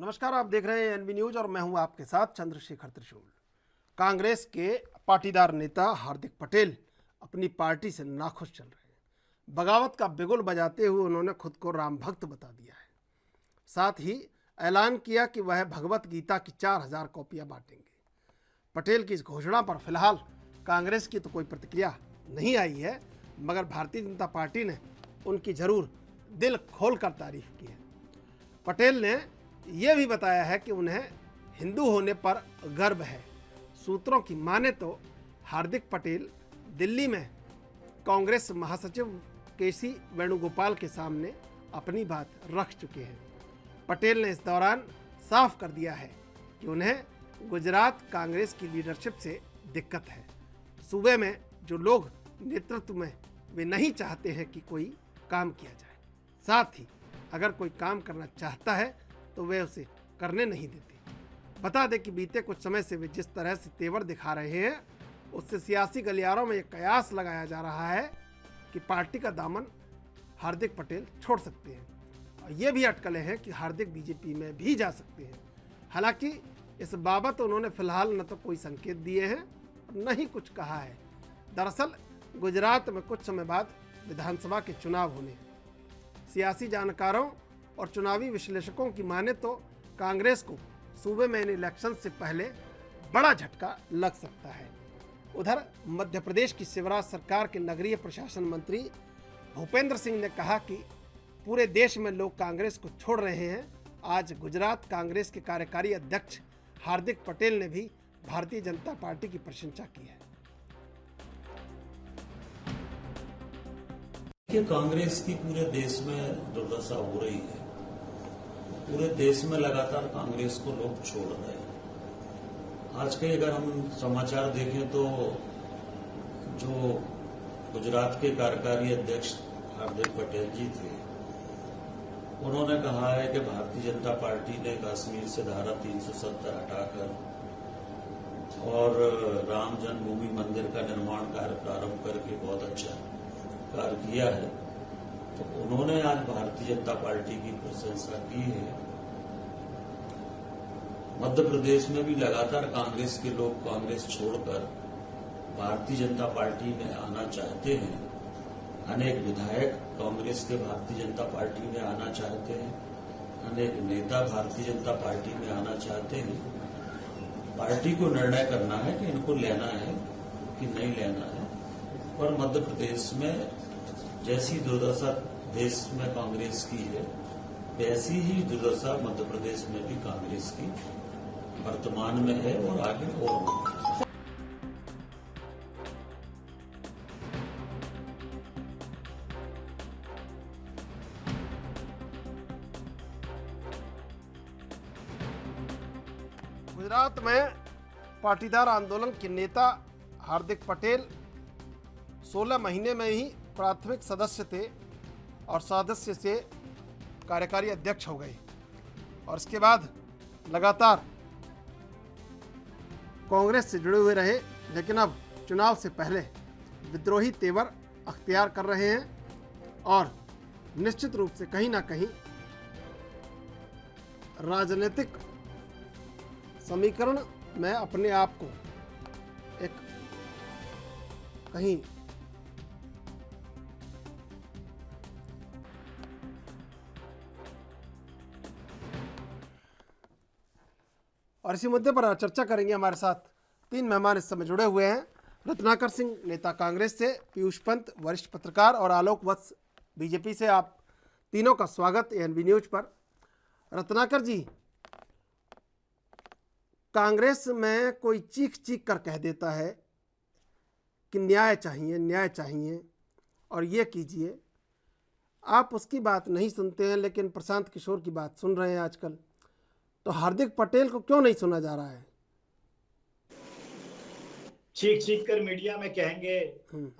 नमस्कार, आप देख रहे हैं एनबी न्यूज और मैं हूं आपके साथ चंद्रशेखर त्रिशूल। कांग्रेस के पाटीदार नेता हार्दिक पटेल अपनी पार्टी से नाखुश चल रहे हैं। बगावत का बिगुल बजाते हुए उन्होंने खुद को राम भक्त बता दिया है। साथ ही ऐलान किया कि वह भगवत गीता की 4000 कॉपियां बांटेंगे। पटेल की इस घोषणा पर फिलहाल कांग्रेस की तो कोई प्रतिक्रिया नहीं आई है, मगर भारतीय जनता पार्टी ने उनकी जरूर दिल खोलकर तारीफ की है। पटेल ने यह भी बताया है कि उन्हें हिंदू होने पर गर्व है। सूत्रों की माने तो हार्दिक पटेल दिल्ली में कांग्रेस महासचिव केसी वेणुगोपाल के सामने अपनी बात रख चुके हैं। पटेल ने इस दौरान साफ कर दिया है कि उन्हें गुजरात कांग्रेस की लीडरशिप से दिक्कत है। सूबे में जो लोग नेतृत्व में वे नहीं चाहते हैं कि कोई काम किया जाए। साथ ही अगर कोई काम करना चाहता है तो वे उसे करने नहीं देते। बता दें कि बीते कुछ समय से वे जिस तरह से तेवर दिखा रहे हैं, उससे सियासी गलियारों में एक कयास लगाया जा रहा है कि पार्टी का दामन हार्दिक पटेल छोड़ सकते हैं। और ये भी अटकलें हैं कि हार्दिक बीजेपी में भी जा सकते हैं। हालांकि इस बाबत उन्होंने फिलहाल न तो कोई संकेत दिए हैं और न ही कुछ कहा है। दरअसल गुजरात में कुछ समय बाद विधानसभा के चुनाव होने हैं। सियासी जानकारों और चुनावी विश्लेषकों की माने तो कांग्रेस को सूबे में इन इलेक्शन से पहले बड़ा झटका लग सकता है। उधर मध्य प्रदेश की शिवराज सरकार के नगरीय प्रशासन मंत्री भूपेंद्र सिंह ने कहा कि पूरे देश में लोग कांग्रेस को छोड़ रहे हैं। आज गुजरात कांग्रेस के कार्यकारी अध्यक्ष हार्दिक पटेल ने भी भारतीय जनता पार्टी की प्रशंसा की है। कांग्रेस की पूरे देश में दुर्दशा हो रही है। पूरे देश में लगातार कांग्रेस को लोग छोड़ रहे हैं। आज के अगर हम समाचार देखें तो जो गुजरात के कार्यकारी अध्यक्ष हार्दिक पटेल जी थे, उन्होंने कहा है कि भारतीय जनता पार्टी ने कश्मीर से धारा 370 हटाकर और राम जन्मभूमि मंदिर का निर्माण कार्य प्रारंभ करके बहुत अच्छा कार्य किया है। तो उन्होंने आज भारतीय जनता पार्टी की प्रशंसा की है। मध्य प्रदेश में भी लगातार कांग्रेस के लोग कांग्रेस छोड़कर भारतीय जनता पार्टी में आना चाहते हैं। अनेक विधायक कांग्रेस के भारतीय जनता पार्टी में आना चाहते हैं। अनेक नेता भारतीय जनता पार्टी में आना चाहते हैं। पार्टी को निर्णय करना है कि इनको लेना है कि नहीं लेना है। और मध्य प्रदेश में जैसी दुर्दशा देश में कांग्रेस की है, वैसी ही दुर्दशा मध्य प्रदेश में भी कांग्रेस की वर्तमान में है और आगे और होगी। गुजरात में पाटीदार आंदोलन के नेता हार्दिक पटेल 16 महीने में ही प्राथमिक सदस्य थे और सदस्य से कार्यकारी अध्यक्ष हो गए और इसके बाद लगातार कांग्रेस से जुड़े हुए रहे, लेकिन अब चुनाव से पहले विद्रोही तेवर अख्तियार कर रहे हैं और निश्चित रूप से कहीं ना कहीं राजनीतिक समीकरण में अपने आप को एक कहीं और इसी मुद्दे पर चर्चा करेंगे। हमारे साथ 3 मेहमान इस समय जुड़े हुए हैं। रत्नाकर सिंह, नेता कांग्रेस से, पीयूष पंत, वरिष्ठ पत्रकार, और आलोक वत्स, बीजेपी से। आप तीनों का स्वागत एनबी न्यूज पर। रत्नाकर जी, कांग्रेस में कोई चीख चीख कर कह देता है कि न्याय चाहिए, न्याय चाहिए और ये कीजिए। आप उसकी बात नहीं सुनते हैं, लेकिन प्रशांत किशोर की बात सुन रहे हैं आजकल। तो हार्दिक पटेल को क्यों नहीं सुना जा रहा है? चीख चीख कर मीडिया में कहेंगे,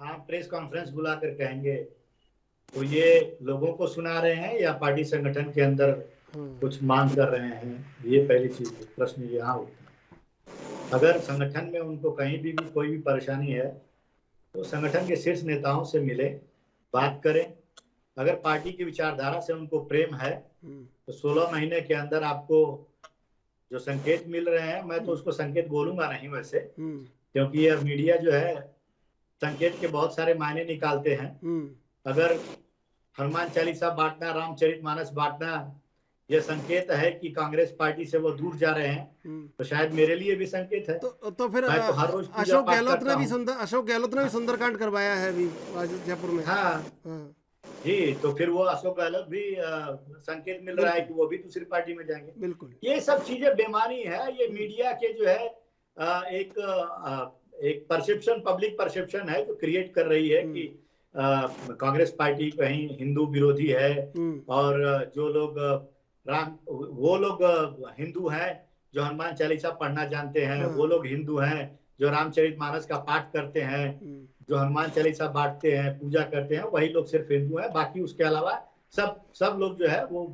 आप प्रेस कॉन्फ्रेंस बुलाकर कहेंगे, तो ये लोगों को सुना रहे हैं या पार्टी संगठन के अंदर कुछ मांग कर रहे हैं? ये पहली चीज, प्रश्न यहाँ उठता है। अगर संगठन में उनको कहीं भी कोई भी परेशानी है तो संगठन के शीर्ष नेताओं से मिले, बात करें। अगर पार्टी की विचारधारा से उनको प्रेम है तो 16 महीने के अंदर आपको जो संकेत मिल रहे हैं, मैं तो उसको संकेत बोलूंगा नहीं वैसे, हम्म, क्योंकि ये मीडिया जो है संकेत के बहुत सारे मायने निकालते हैं। अगर हनुमान चालीसा बांटना, रामचरितमानस बांटना ये संकेत है कि कांग्रेस पार्टी से वो दूर जा रहे हैं, तो शायद मेरे लिए भी संकेत है। तो फिर मैं तो हर रोज पूजा अशोक पाठ गहलोत करता ने भी हूं। अशोक गहलोत ने भी सुंदरकांड करवाया है अभी जयपुर में। हाँ हाँ, जी, तो फिर वो अशोक गहलोत भी संकेत मिल रहा है कि वो भी दूसरी पार्टी में जाएंगे। बिल्कुल। ये सब चीजें बेमानी है, ये मीडिया के जो है एक परसेप्शन, पब्लिक परसेप्शन है जो क्रिएट कर रही है कि कांग्रेस पार्टी कहीं हिंदू विरोधी है, और जो लोग वो लोग हिंदू हैं जो हनुमान चालीसा पढ़ना जानते हैं, वो लोग हिंदू हैं जो रामचरितमानस का पाठ करते हैं, जो हनुमान चालीसा बांटते हैं, पूजा करते हैं, वही लोग सिर्फ हिंदू हैं। बाकी उसके अलावा सब लोग जो है वो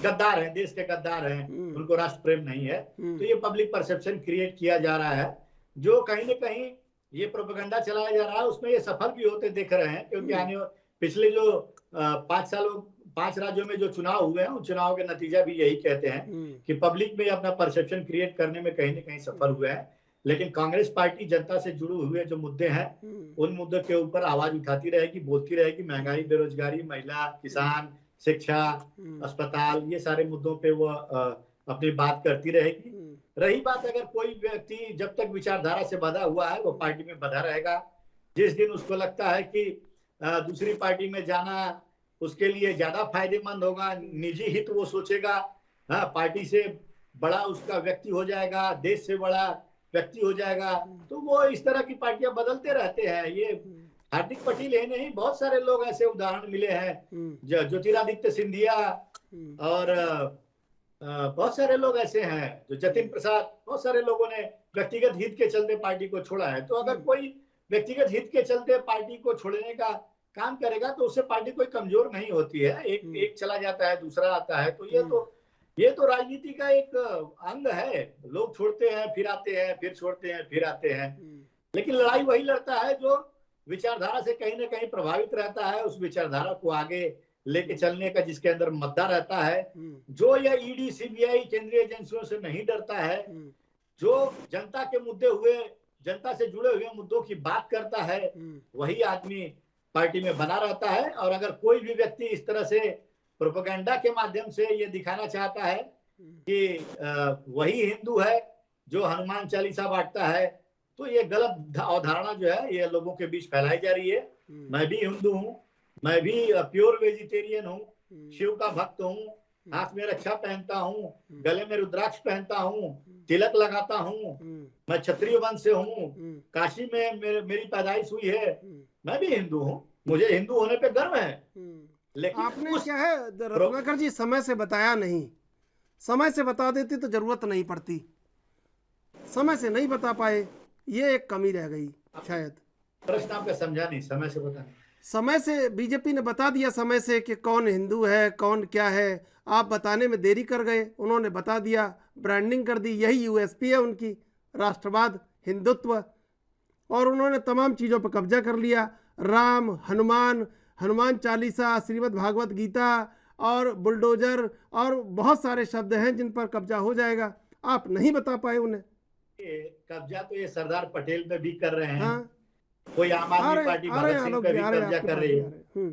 गद्दार हैं, देश के गद्दार हैं, उनको राष्ट्र प्रेम नहीं है। तो ये पब्लिक परसेप्शन क्रिएट किया जा रहा है, जो कहीं ना कहीं ये प्रोपेगेंडा चलाया जा रहा है, उसमें ये सफल भी होते दिख रहे हैं। क्योंकि आने पिछले जो 5 राज्यों में जो चुनाव हुए हैं, उन चुनाव के नतीजा भी यही कहते हैं कि पब्लिक में अपना परसेप्शन क्रिएट करने में कहीं ना कहीं सफल हुए हैं। लेकिन कांग्रेस पार्टी जनता से जुड़े हुए जो मुद्दे हैं, उन मुद्दों के ऊपर आवाज उठाती रहेगी, बोलती रहेगी। महंगाई, बेरोजगारी, महिला, किसान, शिक्षा, अस्पताल, ये सारे मुद्दों पे वो अपनी बात करती रहेगी। रही बात, अगर कोई व्यक्ति जब तक विचारधारा से बंधा हुआ है वो पार्टी में बंधा रहेगा। जिस दिन उसको लगता है कि दूसरी पार्टी में जाना उसके लिए ज्यादा फायदेमंद होगा, निजी हित वो सोचेगा, हाँ, पार्टी से बड़ा उसका व्यक्ति हो जाएगा, देश से बड़ा व्यक्ति हो जाएगा, तो वो इस तरह की पार्टियां बदलते रहते हैं। ये हार्दिक पटेल ही नहीं, बहुत सारे लोग ऐसे उदाहरण मिले हैं, ज्योतिरादित्य सिंधिया और बहुत सारे लोग ऐसे हैं, जो जतिन प्रसाद, बहुत सारे लोगों ने व्यक्तिगत हित के चलते पार्टी को छोड़ा है। तो अगर कोई व्यक्तिगत हित के चलते पार्टी को छोड़ने का काम करेगा तो उससे पार्टी कोई कमजोर नहीं होती है। एक चला जाता है, दूसरा आता है। तो ये तो राजनीति का एक अंग है। लोग छोड़ते हैं, फिर आते हैं, फिर छोड़ते हैं, फिर आते हैं। लेकिन लड़ाई वही लड़ता है जो विचारधारा से कहीं ना कहीं प्रभावित रहता है, उस विचारधारा को आगे लेके चलने का जिसके अंदर मद्दा रहता है, जो यह ईडी, सीबीआई, केंद्रीय एजेंसियों से नहीं डरता है, जो जनता के मुद्दे हुए, जनता से जुड़े हुए मुद्दों की बात करता है, वही आदमी पार्टी में बना रहता है। और अगर कोई भी व्यक्ति इस तरह से प्रोपेगेंडा के माध्यम से ये दिखाना चाहता है कि वही हिंदू है जो हनुमान चालीसा बांटता है, तो ये गलत अवधारणा जो है ये लोगों के बीच फैलाई जा रही है। मैं भी हिंदू हूँ, मैं भी प्योर वेजिटेरियन हूँ, शिव का भक्त हूँ, हाथ में रक्षा पहनता हूँ, गले में रुद्राक्ष पहनता हूँ, तिलक लगाता हूँ, मैं क्षत्रिय वंश से हूँ, काशी में मेरी पैदाइश हुई है, मैं भी हिंदू हूँ, मुझे हिंदू होने पे गर्व है। लेकिन आपने क्या है रत्नाकर जी समय से बताया नहीं, समय से बता देती तो जरूरत नहीं पड़ती, समय से नहीं बता पाए, ये एक कमी रह गई शायद। प्रश्न आपका समझा नहीं, समय से बता नहीं। समय से बीजेपी ने बता दिया समय से कि कौन हिंदू है, कौन क्या है, आप बताने में देरी कर गए, उन्होंने बता दिया, ब्रांडिंग कर दी। यही यूएसपी है उनकी, राष्ट्रवाद, हिंदुत्व, और उन्होंने तमाम चीज़ों पर कब्जा कर लिया। राम, हनुमान चालीसा, श्रीमद् भागवत गीता और बुलडोजर और बहुत सारे शब्द हैं जिन पर कब्जा हो जाएगा। आप नहीं बता पाए उन्हें। कब्जा तो ये सरदार पटेल पे भी कर रहे हैं। हाँ, कोई आम आदमी पार्टी भगत सिंह पे भी कब्जा कर रही है,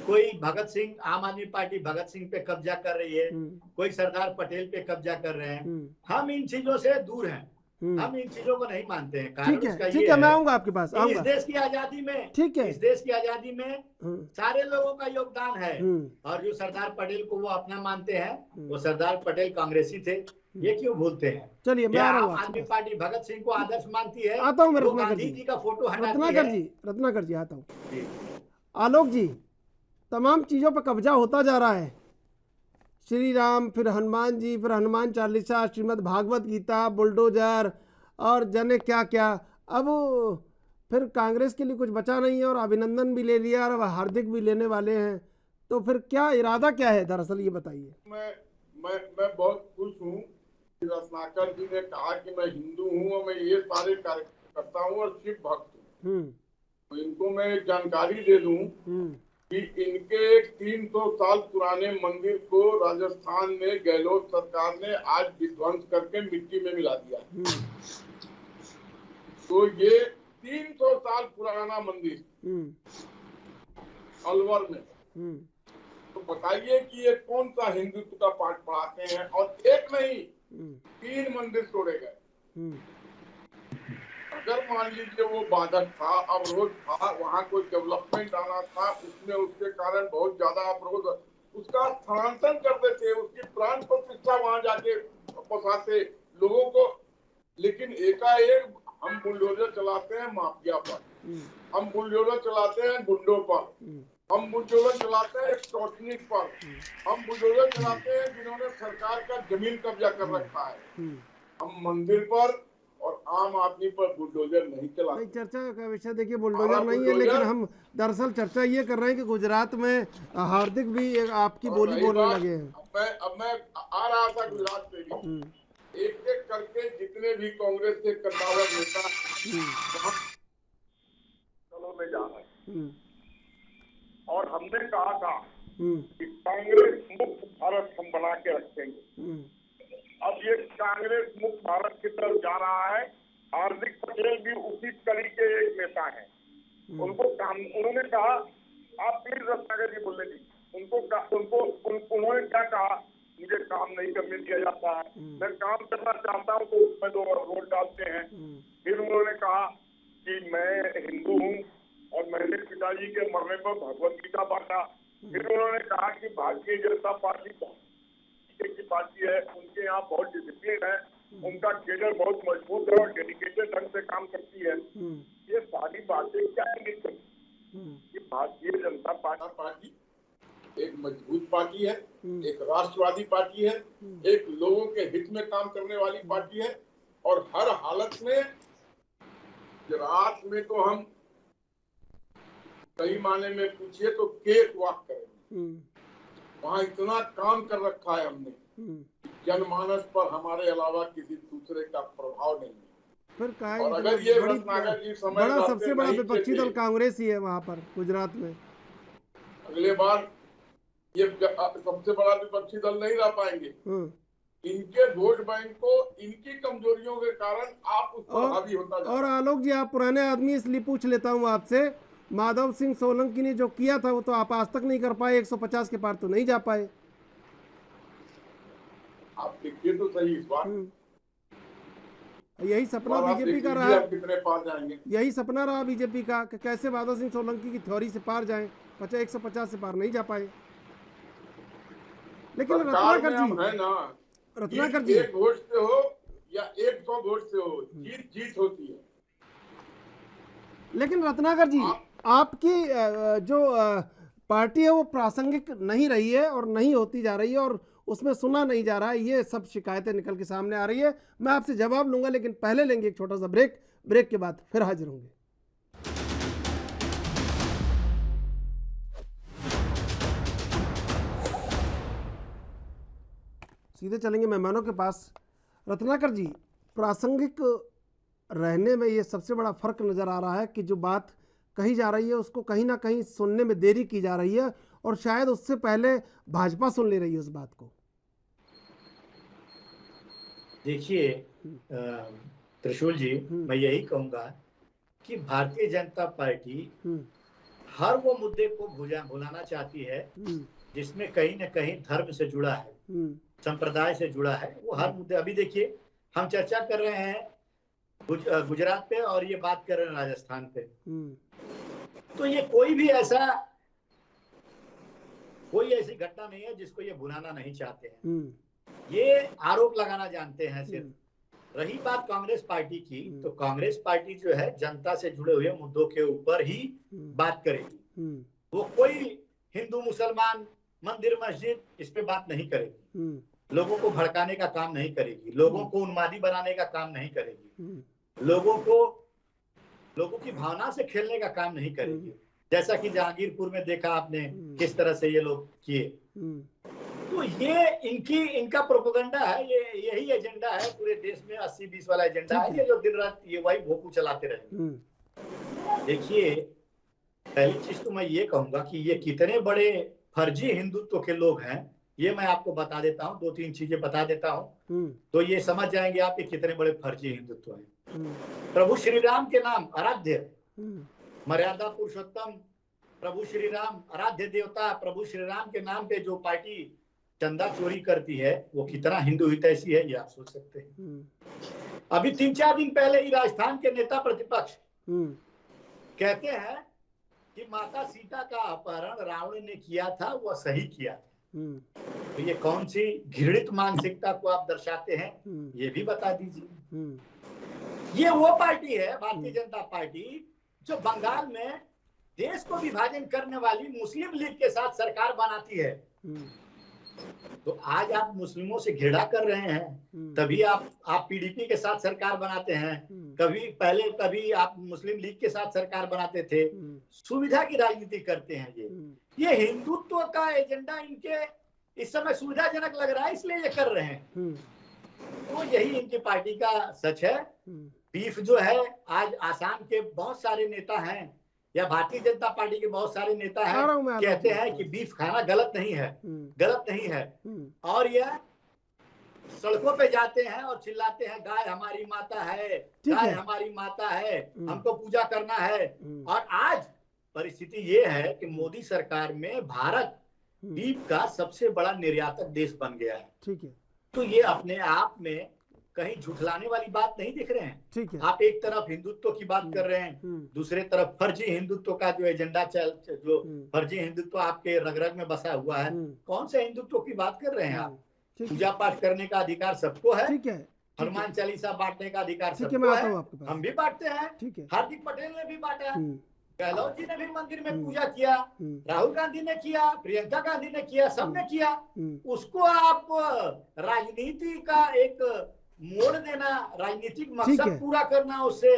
कोई भगत सिंह, आम आदमी पार्टी भगत सिंह पे कब्जा कर रही है, कोई सरदार पटेल पे कब्जा कर रहे हैं। हम इन चीजों से दूर हैं, हम इन चीजों को नहीं मानते हैं। कारण उसका ये है, मैं आऊंगा आपके पास, इस देश की आजादी में, ठीक है, इस देश की आजादी में सारे लोगों का योगदान है। और जो सरदार पटेल को वो अपना मानते हैं, वो सरदार पटेल कांग्रेसी थे, ये क्यों भूलते हैं? चलिए मैं आ रहा हूँ। आदमी पार्टी भगत सिंह को आदर्श मानती है, आता हूँ मैं, गांधी जी का फोटो रत्नाकर जी आता हूँ। आलोक जी, तमाम चीजों पर कब्जा होता जा रहा है, श्री राम, फिर हनुमान जी, फिर हनुमान चालीसा, श्रीमद् भागवत गीता, बुलडोजर और जाने क्या क्या। अब फिर कांग्रेस के लिए कुछ बचा नहीं है, और अभिनंदन भी ले लिया और हार्दिक भी लेने वाले हैं। तो फिर क्या इरादा क्या है दरअसल, ये बताइए। मैं बहुत खुश हूँ कि रत्नाकर जी ने कहा कि मैं हिंदू हूँ और मैं ये सारे कार्य करता हूँ और शिव भक्त हूँ। तो इनको मैं जानकारी दे दूँ कि कि इनके 300 साल पुराने मंदिर को राजस्थान में गहलोत सरकार ने आज विध्वंस करके मिट्टी में मिला दिया। तो ये 300 साल पुराना मंदिर अलवर में, तो बताइए कि ये कौन सा हिंदुत्व का पाठ पढ़ाते हैं। और एक नहीं 3 मंदिर तोड़े गए। अगर मान लीजिए वो बाधक था, अवरोध था, वहाँ कोई डेवलपमेंट आना था, उसमें उसके कारण बहुत ज्यादा अवरोध, उसका स्थानांतरण करते थे, उसकी प्राण प्रतिष्ठा वहां जाके बसाते लोगों को। लेकिन एकाएक हम बुलडोजर चलाते हैं माफिया पर, हम बुलडोजर चलाते हैं गुंडों पर, हम बुलडोजर चलाते हैं एक्सटॉर्शनिस्ट पर, हम बुलडोजर चलाते हैं जिन्होंने सरकार का जमीन कब्जा कर रखा है। हम मंदिर पर और आम आदमी पर बुलडोजर नहीं चलाते। नहीं, चर्चा का विषय देखिए बुलडोजर नहीं है, लेकिन हम दरअसल चर्चा ये कर रहे हैं कि गुजरात में हार्दिक भी आपकी बोली बोलने लगे हैं। अब मैं आ रहा था गुजरात से भी, एक एक करके जितने भी कांग्रेस के कद्दावर नेता चलो में जा रहे हैं, और हमने कहा था कि कांग्रेस मुक्त भारत हम बना के रखेंगे। अब ये कांग्रेस मुक्त भारत की तरफ जा रहा है। हार्दिक पटेल भी उसी कड़ी के एक नेता हैं। उन्होंने कहा, आप प्लीज रत्नाकर जी बोलने दी, उन्होंने क्या कहा, मुझे काम नहीं करने दिया जाता है, मैं काम करना चाहता हूँ तो उसमें 2 वोट डालते हैं। फिर उन्होंने कहा कि मैं हिंदू हूँ और मैंने पिताजी के मरने पर भगवत गीता बांटा। फिर उन्होंने कहा कि भारतीय जनता पार्टी की पार्टी है, उनके यहाँ बहुत डिसिप्लिन है, उनका केडर बहुत मजबूत है और डेडिकेटेड ढंग से काम करती है। ये सारी बातें क्या इंगित करती कि भारतीय जनता पार्टी एक मजबूत पार्टी है, एक राष्ट्रवादी पार्टी है, एक लोगों के हित में काम करने वाली पार्टी है। और हर हालत में गुजरात में तो हम सही माने में पूछिए तो केक वॉक करेंगे। वहाँ इतना काम कर रखा है हमने, जनमानस पर हमारे अलावा किसी दूसरे का प्रभाव नहीं है। फिर और अगर ये रत्नाकर जी समय बड़ा सबसे बड़ा विपक्षी दल कांग्रेस ही है वहाँ पर गुजरात में। अगले बार ये सबसे बड़ा विपक्षी दल नहीं रह पाएंगे। इनके वोट बैंक को इनकी कमजोरियों के कारण आप उस पर हावी होता जाए। और आलोक जी, आप पुराने आदमी इसलिए पूछ लेता हूँ आपसे, माधव सिंह सोलंकी ने जो किया था वो तो आप आज तक नहीं कर पाए, 150 के पार तो नहीं जा पाए। आप देखिए तो सही इस बार यही सपना बीजेपी का रहा, कितने पार जाएंगे, यही सपना रहा बीजेपी का कि कैसे माधव सिंह सोलंकी की थ्योरी से पार जाएं। 150 से पार नहीं जा पाए। लेकिन रत्नाकर जी एक वोट से हो या 100 वोट से हो, जीत होती है। लेकिन रत्नाकर जी, आपकी जो पार्टी है वो प्रासंगिक नहीं रही है और नहीं होती जा रही है और उसमें सुना नहीं जा रहा है, ये सब शिकायतें निकल के सामने आ रही है। मैं आपसे जवाब लूंगा, लेकिन पहले लेंगे एक छोटा सा ब्रेक के बाद फिर हाजिर होंगे। सीधे चलेंगे मेहमानों के पास। रत्नाकर जी, प्रासंगिक रहने में ये सबसे बड़ा फर्क नज़र आ रहा है कि जो बात कही जा रही है उसको कहीं ना कहीं सुनने में देरी की जा रही है और शायद उससे पहले भाजपा सुन ले रही है उस बात को। देखिए त्रिशूल जी, मैं यही कहूँगा कि भारतीय जनता पार्टी हर वो मुद्दे को भुलाना चाहती है जिसमें कहीं न कहीं धर्म से जुड़ा है, संप्रदाय से जुड़ा है। वो हर मुद्दे, अभी देखिए हम चर्चा कर रहे हैं गुजरात पे और ये बात कर रहे हैं राजस्थान पे, तो ये कोई ऐसी घटना नहीं है जिसको ये भुलाना नहीं चाहते हैं। ये आरोप लगाना जानते हैं सिर्फ। रही बात कांग्रेस पार्टी की, तो कांग्रेस पार्टी जो है जनता से जुड़े हुए मुद्दों के ऊपर ही बात करेगी। वो कोई हिंदू मुसलमान मंदिर मस्जिद इस पे बात नहीं करेगी, लोगों को भड़काने का काम नहीं करेगी, लोगों को उन्मादी बनाने का काम नहीं करेगी, लोगों की भावना से खेलने का काम नहीं करेगी। जैसा कि जहांगीरपुर में देखा आपने किस तरह से ये लोग किए। तो ये इनका प्रोपेगेंडा है, यही एजेंडा है पूरे देश में, 80-20 वाला एजेंडा है, ये जो दिन रात ये वही भोंपू चलाते रहे। देखिए पहली चीज तो मैं ये कहूंगा कि ये कितने बड़े फर्जी हिंदुत्व के लोग हैं, ये मैं आपको बता देता हूँ, 2-3 चीजें बता देता हूँ, तो ये समझ जाएंगे आप कि कितने बड़े फर्जी हिंदुत्व हैं। प्रभु श्री राम के नाम आराध्य, मर्यादा पुरुषोत्तम प्रभु श्री राम, आराध्य देवता प्रभु श्री राम के नाम पे जो पार्टी चंदा चोरी करती है, वो कितना हिंदू हितैषी है, ये आप सोच सकते हैं। अभी 3-4 दिन पहले ही राजस्थान के नेता प्रतिपक्ष कहते हैं कि माता सीता का अपहरण रावण ने किया था, वह सही किया था। तो ये कौन सी घृणित मानसिकता को आप दर्शाते हैं, ये भी बता दीजिए। ये वो पार्टी है, भारतीय जनता पार्टी, जो बंगाल में देश को विभाजन करने वाली मुस्लिम लीग के साथ सरकार बनाती है। तो आज आप मुस्लिमों से घृणा कर रहे हैं, तभी आप पीडीपी के साथ सरकार बनाते हैं। कभी आप मुस्लिम लीग के साथ सरकार बनाते थे। सुविधा की राजनीति करते हैं ये हिंदुत्व का एजेंडा इनके इस समय सुविधाजनक लग रहा है, इसलिए ये कर रहे हैं। तो यही इनकी पार्टी का सच है। बीफ जो है, आज आसाम के बहुत सारे नेता हैं या भारतीय जनता पार्टी के बहुत सारे नेता हैं, कहते हैं कि बीफ खाना गलत नहीं है, और यह सड़कों पे जाते हैं और चिल्लाते हैं, गाय हमारी माता है, गाय हमारी माता है, हमको पूजा करना है। और आज परिस्थिति ये है कि मोदी सरकार में भारत बीफ का सबसे बड़ा निर्यातक देश बन गया है। ठीक है, तो ये अपने आप में कहीं झुठलाने वाली बात नहीं दिख रहे हैं। ठीक है, आप एक तरफ हिंदुत्व की बात कर रहे हैं, दूसरे तरफ फर्जी हिंदुत्व का जो एजेंडा जो फर्जी हिंदुत्व आपके रग रग में बसा हुआ है। कौन से हिंदुत्व की बात कर रहे हैं आप? पूजा पाठ करने का अधिकार सबको है, हनुमान चालीसा बांटने का अधिकार सबको है, हम भी बांटते हैं। हार्दिक पटेल ने भी बांटा, गहलोत जी ने भी मंदिर में पूजा किया, राहुल गांधी ने किया, प्रियंका गांधी ने किया, सबने किया। उसको आप राजनीति का एक मोड़ देना, राजनीतिक मकसद पूरा करना, उससे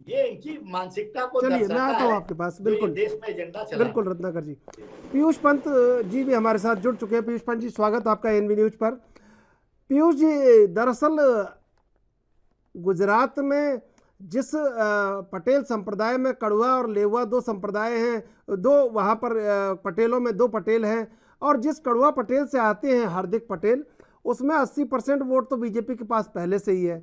ये इनकी मानसिकता को दर्शाता है। मैं आता हूं आपके पास, बिल्कुल देश में एजेंडा चला। बिल्कुल रत्नाकर जी। पीयूष पंत जी भी हमारे साथ जुड़ चुके हैं। पीयूष पंत जी, स्वागत आपका एनवी न्यूज पर। पीयूष जी, दरअसल गुजरात में जिस पटेल संप्रदाय में कड़वा और लेवा 2 संप्रदाय हैं, 2 वहाँ पर पटेलों में 2 पटेल हैं, और जिस कड़वा पटेल से आते हैं हार्दिक पटेल, उसमें 80% वोट तो बीजेपी के पास पहले से ही है,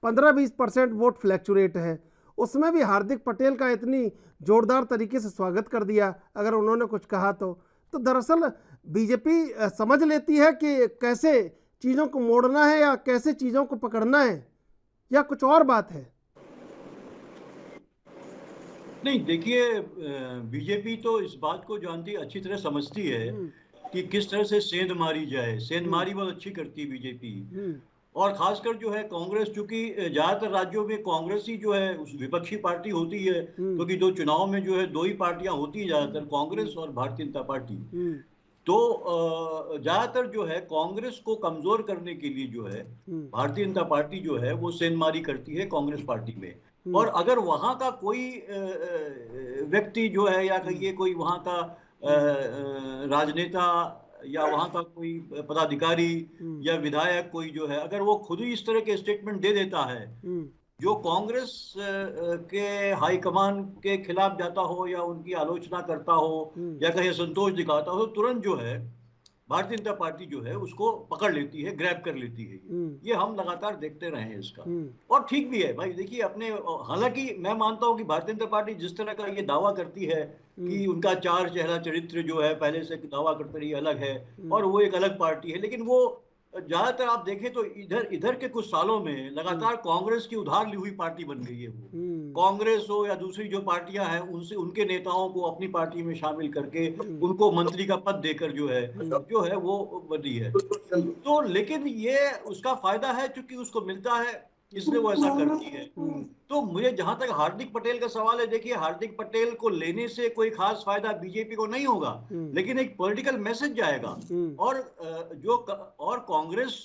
15-20% वोट फ्लैक्चुरेट है। उसमें भी हार्दिक पटेल का इतनी जोरदार तरीके से स्वागत कर दिया अगर उन्होंने कुछ कहा तो दरअसल बीजेपी समझ लेती है कि कैसे चीज़ों को मोड़ना है या कैसे चीज़ों को पकड़ना है, या कुछ और बात है? नहीं, देखिए, बीजेपी तो इस बात को जानती, अच्छी तरह समझती है कि किस तरह से सेंध मारी जाए। सेंध मारी बहुत अच्छी करती है बीजेपी, और खासकर जो है कांग्रेस, चूंकि ज्यादातर राज्यों में कांग्रेस ही जो है उस विपक्षी पार्टी होती है, क्योंकि तो चुनाव में जो है 2 ही पार्टियां होती हैं ज्यादातर, कांग्रेस और भारतीय जनता पार्टी। तो ज्यादातर जो है कांग्रेस को कमजोर करने के लिए जो है भारतीय जनता पार्टी जो है वो सेंधमारी करती है कांग्रेस पार्टी में। और अगर वहां का कोई व्यक्ति जो है, या कहिए कोई वहां का राजनेता या वहां का कोई पदाधिकारी या विधायक कोई जो है, अगर वो खुद ही इस तरह के स्टेटमेंट दे देता है जो कांग्रेस के हाईकमान के खिलाफ जाता हो, या उनकी आलोचना करता हो, या कहीं संतोष दिखाता हो, तो तुरंत जो है भारतीय जनता पार्टी जो है उसको पकड़ लेती है, ग्रैब कर लेती है। ये हम लगातार देखते रहे हैं इसका, और ठीक भी है भाई। देखिए, अपने, हालांकि मैं मानता हूं कि भारतीय जनता पार्टी जिस तरह का ये दावा करती है कि उनका 4 चेहरा चरित्र जो है पहले से दावा करते रही अलग है, और वो एक अलग पार्टी है, लेकिन वो ज्यादातर आप देखें तो इधर के कुछ सालों में लगातार कांग्रेस की उधार ली हुई पार्टी बन गई है। वो कांग्रेस हो या दूसरी जो पार्टियां हैं, उनसे उनके नेताओं को अपनी पार्टी में शामिल करके उनको मंत्री का पद देकर जो है वो बनी है। तो लेकिन ये उसका फायदा है, चूंकि उसको मिलता है, इसलिए वो ऐसा करती है। तो मुझे जहां तक हार्दिक पटेल का सवाल है, देखिए, हार्दिक पटेल को लेने से कोई खास फायदा बीजेपी को नहीं होगा, लेकिन एक पॉलिटिकल मैसेज जाएगा, और कांग्रेस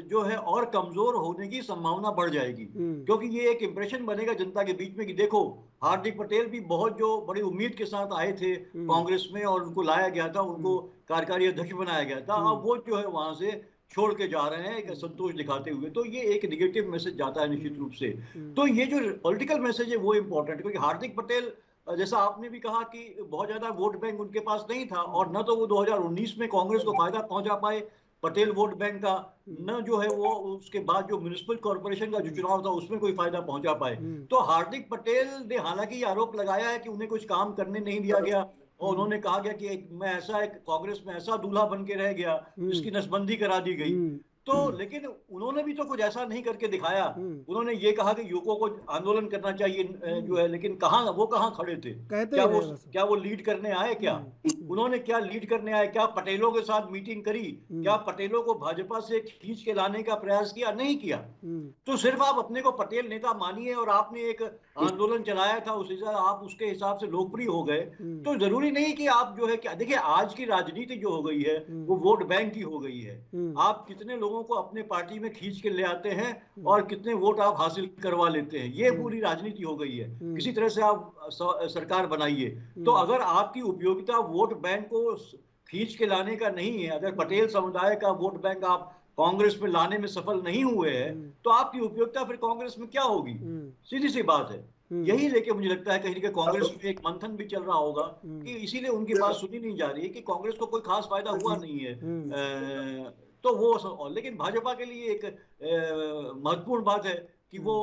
जो है और कमजोर होने की संभावना बढ़ जाएगी, क्योंकि ये एक इंप्रेशन बनेगा जनता के बीच में कि देखो, हार्दिक पटेल भी बहुत जो बड़ी उम्मीद के साथ आए थे कांग्रेस में, और उनको लाया गया था, उनको कार्यकारी अध्यक्ष बनाया गया था, अब वो जो है वहां से छोड़ के जा रहे हैं संतोष दिखाते हुए। तो ये एक नेगेटिव मैसेज जाता है निश्चित रूप से। तो ये जो पॉलिटिकल मैसेज है वो इम्पोर्टेंट है, क्योंकि हार्दिक पटेल जैसा आपने भी कहा कि बहुत ज्यादा वोट बैंक उनके पास नहीं था, और न तो वो 2019 में कांग्रेस को फायदा पहुंचा पाए पटेल वोट बैंक का, न जो है वो उसके बाद जो म्युनिसिपल कॉर्पोरेशन का जो चुनाव था उसमें कोई फायदा पहुंचा पाए। तो हार्दिक पटेल ने हालांकि ये आरोप लगाया है कि उन्हें कुछ काम करने नहीं दिया गया, और उन्होंने कहा गया कि मैं ऐसा एक कांग्रेस में ऐसा दूल्हा बन के रह गया जिसकी नसबंदी करा दी गई। तो लेकिन उन्होंने भी तो कुछ ऐसा नहीं करके दिखाया। उन्होंने ये कहा कि युवकों को आंदोलन करना चाहिए जो है, लेकिन कहाँ खड़े थे? क्या वो लीड करने आए? क्या उन्होंने क्या लीड करने आए? क्या पटेलों के साथ मीटिंग करी? क्या पटेलों को भाजपा से खींच के लाने का प्रयास किया? नहीं किया। तो सिर्फ आप अपने को पटेल नेता मानिए और आपने एक आंदोलन चलाया था, उस हिसाब आप उसके हिसाब से लोकप्रिय हो गए। तो जरूरी नहीं कि आप जो है क्या, देखिए आज की राजनीति जो हो गई है वो वोट बैंक की हो गई है। आप कितने लोगों को अपने पार्टी में खींच के ले आते हैं और कितने वोट आप हासिल करवा लेते हैं, ये पूरी राजनीति हो गई है। किसी तरह से आप सरकार बनाइए। तो अगर आपकी उपयोगिता वोट बैंक को खींच के लाने का नहीं है, अगर पटेल समुदाय का वोट बैंक आप कांग्रेस में लाने में सफल नहीं हुए हैं, तो आपकी उपयोगिता फिर कांग्रेस में क्या होगी? सीधी सी बात है। यही लेके मुझे लगता है कहीं ना कहीं कांग्रेस में एक मंथन भी चल रहा होगा कि इसीलिए उनकी बात सुनी नहीं जा रही है कि कांग्रेस को कोई खास फायदा हुआ नहीं है। तो वो लेकिन भाजपा के लिए एक महत्वपूर्ण बात है कि वो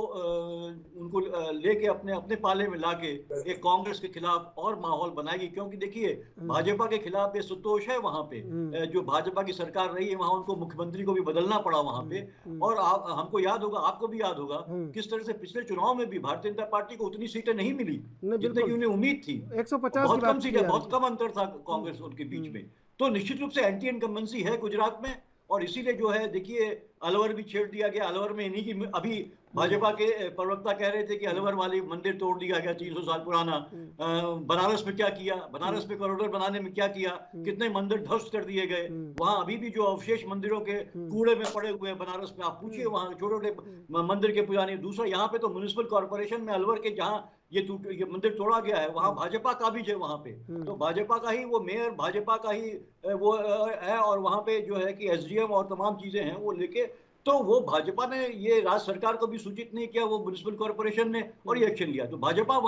उनको लेके अपने अपने पाले में लाके एक कांग्रेस के खिलाफ और माहौल बनाएगी। क्योंकि देखिए भाजपा के खिलाफ ये संतोष है वहां पे, जो भाजपा की सरकार रही है वहां उनको मुख्यमंत्री को भी बदलना पड़ा वहां पे। और हमको याद होगा, आपको भी याद होगा किस तरह से पिछले चुनाव में भी भारतीय जनता पार्टी को उतनी सीटें नहीं मिली जितने की उन्हें उम्मीद थी। 150 बहुत कम सीटें, बहुत कम अंतर था कांग्रेस उनके बीच में। तो निश्चित रूप से एंटी इनकम्बेंसी है गुजरात में, और इसीलिए जो है देखिए अलवर भी छेड़ दिया गया। अलवर में इन्हीं की, अभी भाजपा के प्रवक्ता कह रहे थे कि अलवर वाली मंदिर तोड़ दिया गया 300 साल पुराना। बनारस में क्या किया, बनारस में कॉरिडोर बनाने में क्या किया, कितने मंदिर ध्वस्त कर दिए गए। वहां अभी भी जो अवशेष मंदिरों के कूड़े में पड़े हुए हैं बनारस में, आप पूछिए वहां छोटे छोटे मंदिर के पुजारी। दूसरा यहाँ पे तो म्युनिसिपल कॉर्पोरेशन में अलवर के जहाँ ये मंदिर तोड़ा गया है वहां भाजपा काबिज है वहां पे। तो भाजपा का ही वो मेयर, भाजपा का ही वो है, और वहां पे जो है कि एसडीएम और तमाम चीजें हैं वो लेके। तो वो भाजपा ने ये राज्य सरकार को भी सूचित नहीं किया, वो म्युनिसिपल कॉर्पोरेशन ने, और ये एक्शन लिया। तो भाजपा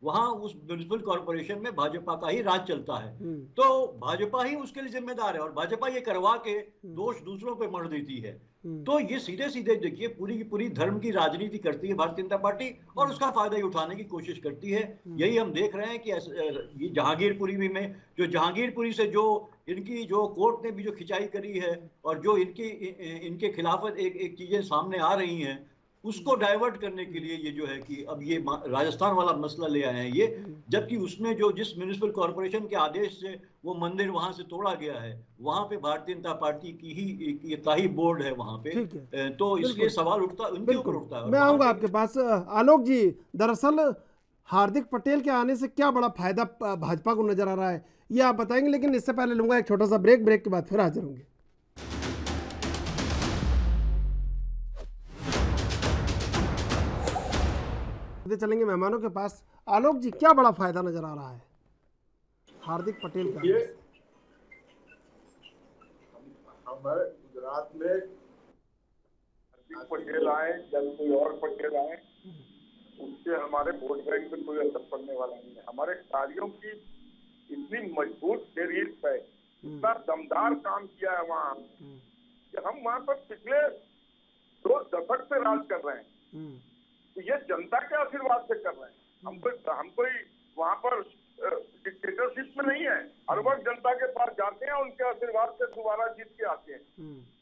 वहां उस म्युनिसिपल कॉर्पोरेशन में भाजपा का ही राज चलता है। तो भाजपा ही उसके लिए जिम्मेदार है, और भाजपा ये करवा के दोष दूसरों पे मढ़ देती है। तो ये सीधे सीधे देखिए पूरी की पूरी धर्म की राजनीति करती है भारतीय जनता पार्टी, और उसका फायदा उठाने की कोशिश करती है। यही हम देख रहे हैं कि ये जहांगीरपुरी में जो जहांगीरपुरी से जो इनकी जो कोर्ट ने भी जो खिंचाई करी है, और जो इनके खिलाफ एक चीजें सामने आ रही हैं, उसको डाइवर्ट करने के लिए ये जो है कि अब ये राजस्थान वाला मसला ले आए हैं ये। जबकि उसमें जो जिस म्युनिसिपल कॉर्पोरेशन के आदेश से वो मंदिर वहां से तोड़ा गया है, वहां पे भारतीय जनता पार्टी का ही बोर्ड है वहां पे। तो इसलिए सवाल उठता, उनके ऊपर उठता है। मैं आऊंगा आपके पास। आलोक जी, दरअसल हार्दिक पटेल के आने से क्या बड़ा फायदा भाजपा को नजर आ रहा है, ये आप बताएंगे, लेकिन इससे पहले लूंगा एक छोटा सा ब्रेक के बाद फिर हाजिर होंगे। चलेंगे मेहमानों के पास। आलोक जी, क्या बड़ा फायदा नजर आ रहा है हार्दिक पटेल का? हमारे गुजरात में हार्दिक पटेल आए या कोई और पटेल आए, उससे हमारे वोट बैंक पे कोई असर पड़ने वाला नहीं है। हमारे कार्यों की इतनी मजबूत फेहरिस्त है, इतना दमदार काम किया है वहाँ कि हम वहाँ पर पिछले 2 दशक से राज कर रहे हैं। तो ये जनता के आशीर्वाद से कर रहे हैं। हम कोई वहाँ पर डिक्टेटरशिप में नहीं है। हर वक्त जनता के पास जाते हैं, उनके आशीर्वाद से दोबारा जीत के आते हैं।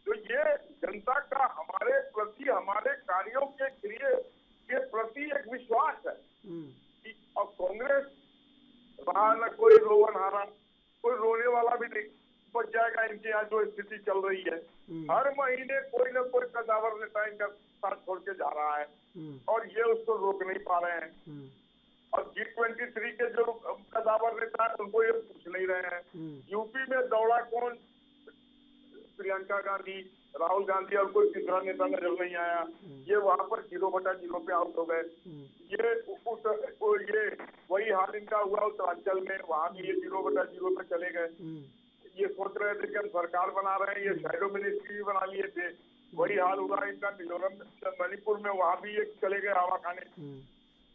तो ये जनता का हमारे प्रति, हमारे कार्यों के प्रति एक विश्वास है। और कांग्रेस वहां न कोई रोवन हारा, कोई रोने वाला भी नहीं बच जाएगा। इनके यहाँ जो स्थिति चल रही है, हर महीने कोई न कोई कदावर नेता इनका साथ छोड़ के जा रहा है, और ये उसको रोक नहीं पा रहे हैं। और G23 के जो कदावर नेता है उनको ये पूछ नहीं रहे हैं। यूपी में दौड़ा कौन, प्रियंका गांधी, राहुल गांधी और कोई तीसरा नेता नजर नहीं आया। ये वहां पर 0/0 पे आउट हो गए। ये वही हाल इनका हुआ उत्तरांचल में, वहां भी ये 0/0 पे चले गए। ये सोच रहे थे कि हम सरकार बना रहे हैं, ये शैडो मिनिस्ट्री भी बना लिए थे। वही हाल हुआ इनका मिजोरम, मणिपुर में, वहां भी ये चले गए हवा खाने।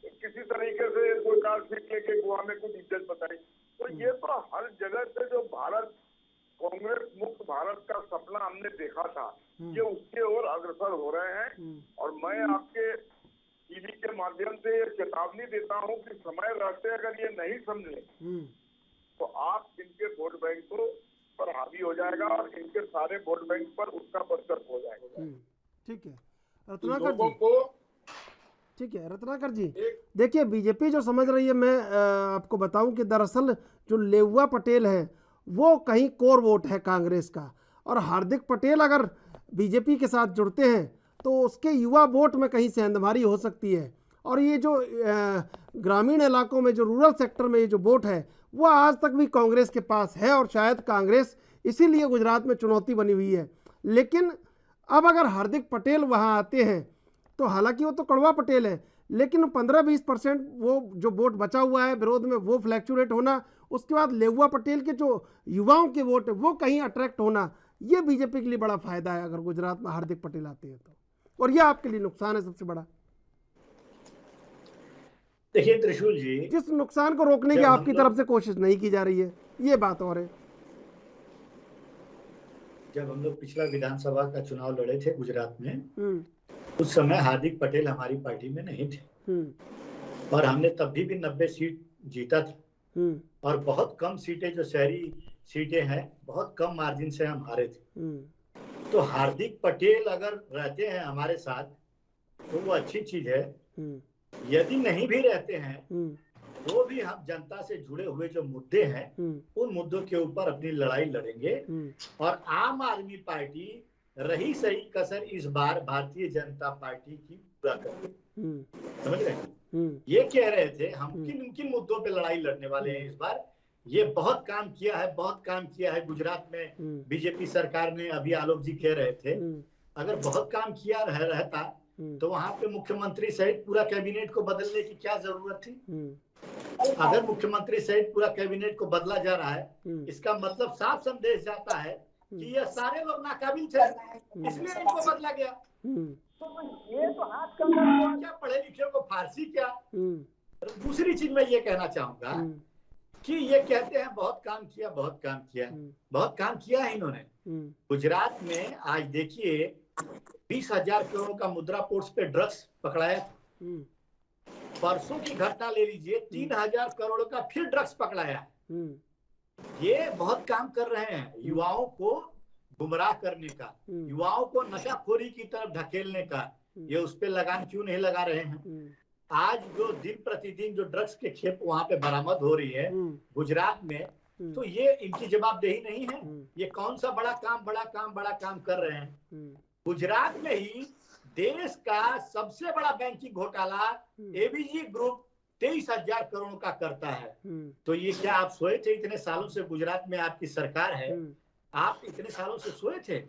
किसी तरीके से सरकार फिट निकले कि गोवा में कुछ इज्जत बताई। तो ये तो हर जगह से जो भारत कांग्रेस मुक्त भारत का सपना हमने देखा था, ये उसके ओर अग्रसर हो रहे हैं। और मैं आपके टीवी के माध्यम से ये चेतावनी देता हूं कि समय रहते अगर ये नहीं समझे तो आप इनके वोट बैंक को पर हावी हो जाएगा और इनके सारे वोट बैंक पर उसका बरकत हो जाएगा। ठीक है रत्नाकर लोगों जी, को ठीक है रत्नाकर जी, देखिए बीजेपी जो समझ रही है, मैं आपको बताऊं कि दरअसल जो लेउवा पटेल है वो कहीं कोर वोट है कांग्रेस का, और हार्दिक पटेल अगर बीजेपी के साथ जुड़ते हैं तो उसके युवा वोट में कहीं सेंधमारी हो सकती है। और ये जो ग्रामीण इलाकों में जो रूरल सेक्टर में ये जो वोट है वो आज तक भी कांग्रेस के पास है, और शायद कांग्रेस इसीलिए गुजरात में चुनौती बनी हुई है। लेकिन अब अगर हार्दिक पटेल वहाँ आते हैं तो हालांकि वो तो कड़वा पटेल है, लेकिन 15-20% वो जो वोट बचा हुआ है विरोध में वो फ्लैक्चुएट होना, उसके बाद लेउवा पटेल के जो युवाओं के वोट है वो कहीं अट्रैक्ट होना, ये बीजेपी के लिए बड़ा फायदा है अगर गुजरात में हार्दिक पटेल आते हैं तो, और ये आपके लिए नुकसान है सबसे बड़ा। देखिए त्रिशूल जी, जिस नुकसान को रोकने की आपकी तरफ से कोशिश नहीं की जा रही है, ये बात और है। जब हम लोग पिछला विधानसभा का चुनाव लड़े थे गुजरात में, उस समय हार्दिक पटेल हमारी पार्टी में नहीं थे और हमने तब भी 90 सीट जीता था और बहुत कम सीटें जो शहरी सीटें हैं बहुत कम मार्जिन से हम हारे थे। तो हार्दिक पटेल अगर रहते हैं हमारे साथ तो वो अच्छी चीज है। यदि नहीं भी रहते हैं तो भी हम जनता से जुड़े हुए जो मुद्दे हैं उन मुद्दों के ऊपर अपनी लड़ाई लड़ेंगे और आम आदमी पार्टी रही सही कसर इस बार भारतीय जनता पार्टी की पूरा करेगी। समझ रहे? ये कह रहे थे हम किन किन मुद्दों पे लड़ाई लड़ने वाले हैं इस बार। ये बहुत काम किया है, बहुत काम किया है गुजरात में बीजेपी सरकार ने। अभी आलोक जी कह रहे थे अगर बहुत काम किया रहता तो वहां पे मुख्यमंत्री सहित पूरा कैबिनेट को बदलने की क्या जरूरत थी। अगर मुख्यमंत्री सहित पूरा कैबिनेट को बदला जा रहा है इसका मतलब साफ संदेश जाता है कि ये सारे लोग नाकाबिल थे, इसलिए इनको बदला गया। तो ये तो हाथ कमर क्या पढ़े लिखे को फारसी क्या। दूसरी चीज मैं ये कहना चाहूंगा कि ये कहते हैं बहुत काम किया, बहुत काम किया, बहुत काम किया है इन्होंने। गुजरात में आज देखिए 20,000 करोड़ का मुद्रा पोर्ट्स पे ड्रग्स पकड़ाया। परसों की घटना ले लीजिए, 3,000 करोड़ का फिर ड्रग्स पकड़ाया। ये बहुत काम कर रहे हैं युवाओं को गुमराह करने का, युवाओं को नशाखोरी की तरफ ढकेलने का। ये उस पे लगाम क्यों नहीं लगा रहे हैं। आज जो दिन प्रतिदिन जो ड्रग्स के खेप वहां पे बरामद हो रही है गुजरात में, तो ये इनकी जवाबदेही नहीं है। ये कौन सा बड़ा काम कर रहे हैं। गुजरात में ही देश का सबसे बड़ा बैंकिंग घोटाला एबीजी ग्रुप 23,000 करोड़ का करता है। तो ये क्या आप सोए थे इतने सालों से गुजरात में आपकी सरकार है, आप इतने सालों से सोए थे।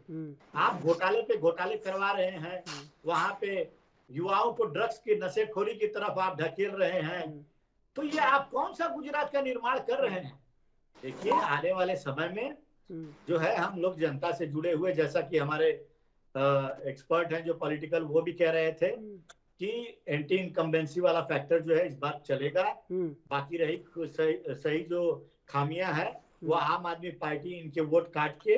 आप घोटाले पे घोटाले करवा रहे हैं, वहां पे युवाओं को ड्रग्स के नशेखोरी की तरफ आप ढकेल रहे हैं। तो ये आप कौन सा गुजरात का निर्माण कर रहे हैं। देखिए आने वाले समय में जो है हम लोग जनता से जुड़े हुए, जैसा कि हमारे एक्सपर्ट हैं जो पॉलिटिकल, वो भी कह रहे थे कि एंटी इनकम्बेंसी वाला फैक्टर जो है इस बार चलेगा। बाकी रही सही जो खामियां है वो आम आदमी पार्टी इनके वोट काट के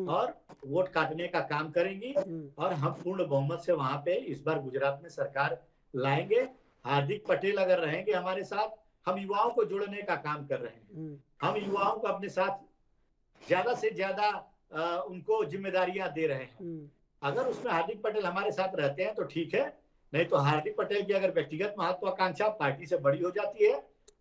और वोट काटने का काम करेंगी और हम पूर्ण बहुमत से वहां पे इस बार गुजरात में सरकार लाएंगे। हार्दिक पटेल अगर रहेंगे हमारे साथ, हम युवाओं को जोड़ने का काम कर रहे हैं। हम युवाओं को अपने साथ ज्यादा से ज्यादा उनको जिम्मेदारियां दे रहे हैं। अगर उसमें हार्दिक पटेल हमारे साथ रहते हैं तो ठीक है, नहीं तो हार्दिक पटेल की अगर व्यक्तिगत महत्वाकांक्षा पार्टी से बड़ी हो जाती है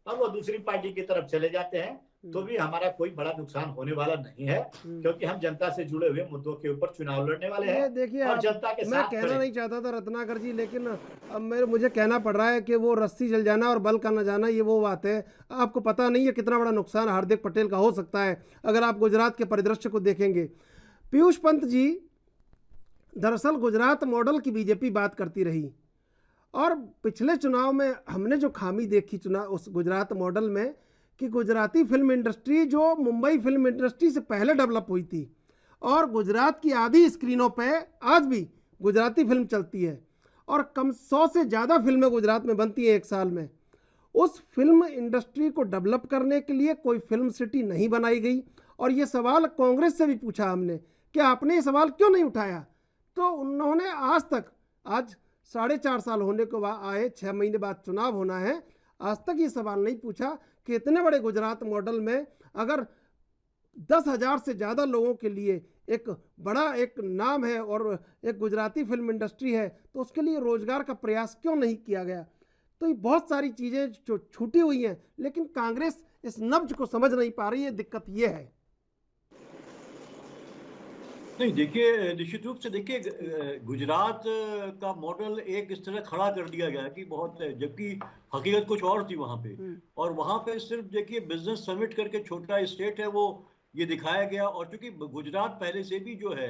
और वो दूसरी पार्टी की तरफ चले जाते हैं तो भी हमारा कोई बड़ा नुकसान होने वाला नहीं है, क्योंकि हम जनता से जुड़े हुए मुद्दों के ऊपर चुनाव लड़ने वाले हैं। देखिए और जनता के मैं साथ कहना नहीं चाहता था रत्नाकर जी, लेकिन अब मुझे कहना पड़ रहा है कि वो रस्सी जल जाना और बल का न जाना, ये वो बात है। आपको पता नहीं है कितना बड़ा नुकसान हार्दिक पटेल का हो सकता है अगर आप गुजरात के परिदृश्य को देखेंगे। पीयूष पंत जी, दरअसल गुजरात मॉडल की बीजेपी बात करती रही और पिछले चुनाव में हमने जो खामी देखी चुनाव उस गुजरात मॉडल में कि गुजराती फिल्म इंडस्ट्री जो मुंबई फिल्म इंडस्ट्री से पहले डेवलप हुई थी और गुजरात की आधी स्क्रीनों पे आज भी गुजराती फिल्म चलती है और कम 100 से ज़्यादा फिल्में गुजरात में बनती हैं एक साल में। उस फिल्म इंडस्ट्री को डेवलप करने के लिए कोई फिल्म सिटी नहीं बनाई गई। और ये सवाल कांग्रेस से भी पूछा हमने कि आपने ये सवाल क्यों नहीं उठाया, तो उन्होंने आज तक, आज 4.5 साल होने को आए, 6 महीने बाद चुनाव होना है, आज तक ये सवाल नहीं पूछा कि इतने बड़े गुजरात मॉडल में अगर 10,000 से ज़्यादा लोगों के लिए एक बड़ा एक नाम है और एक गुजराती फिल्म इंडस्ट्री है, तो उसके लिए रोजगार का प्रयास क्यों नहीं किया गया। तो ये बहुत सारी चीज़ें जो छूटी हुई हैं, लेकिन कांग्रेस इस नब्ज को समझ नहीं पा रही है। दिक्कत ये है। नहीं, देखिए, निश्चित रूप से देखिए, गुजरात का मॉडल एक इस तरह खड़ा कर दिया गया कि बहुत, जबकि हकीकत कुछ और थी वहां पे। और वहां पे सिर्फ देखिए बिजनेस समिट करके छोटा स्टेट है वो ये दिखाया गया। और चूंकि गुजरात पहले से भी जो है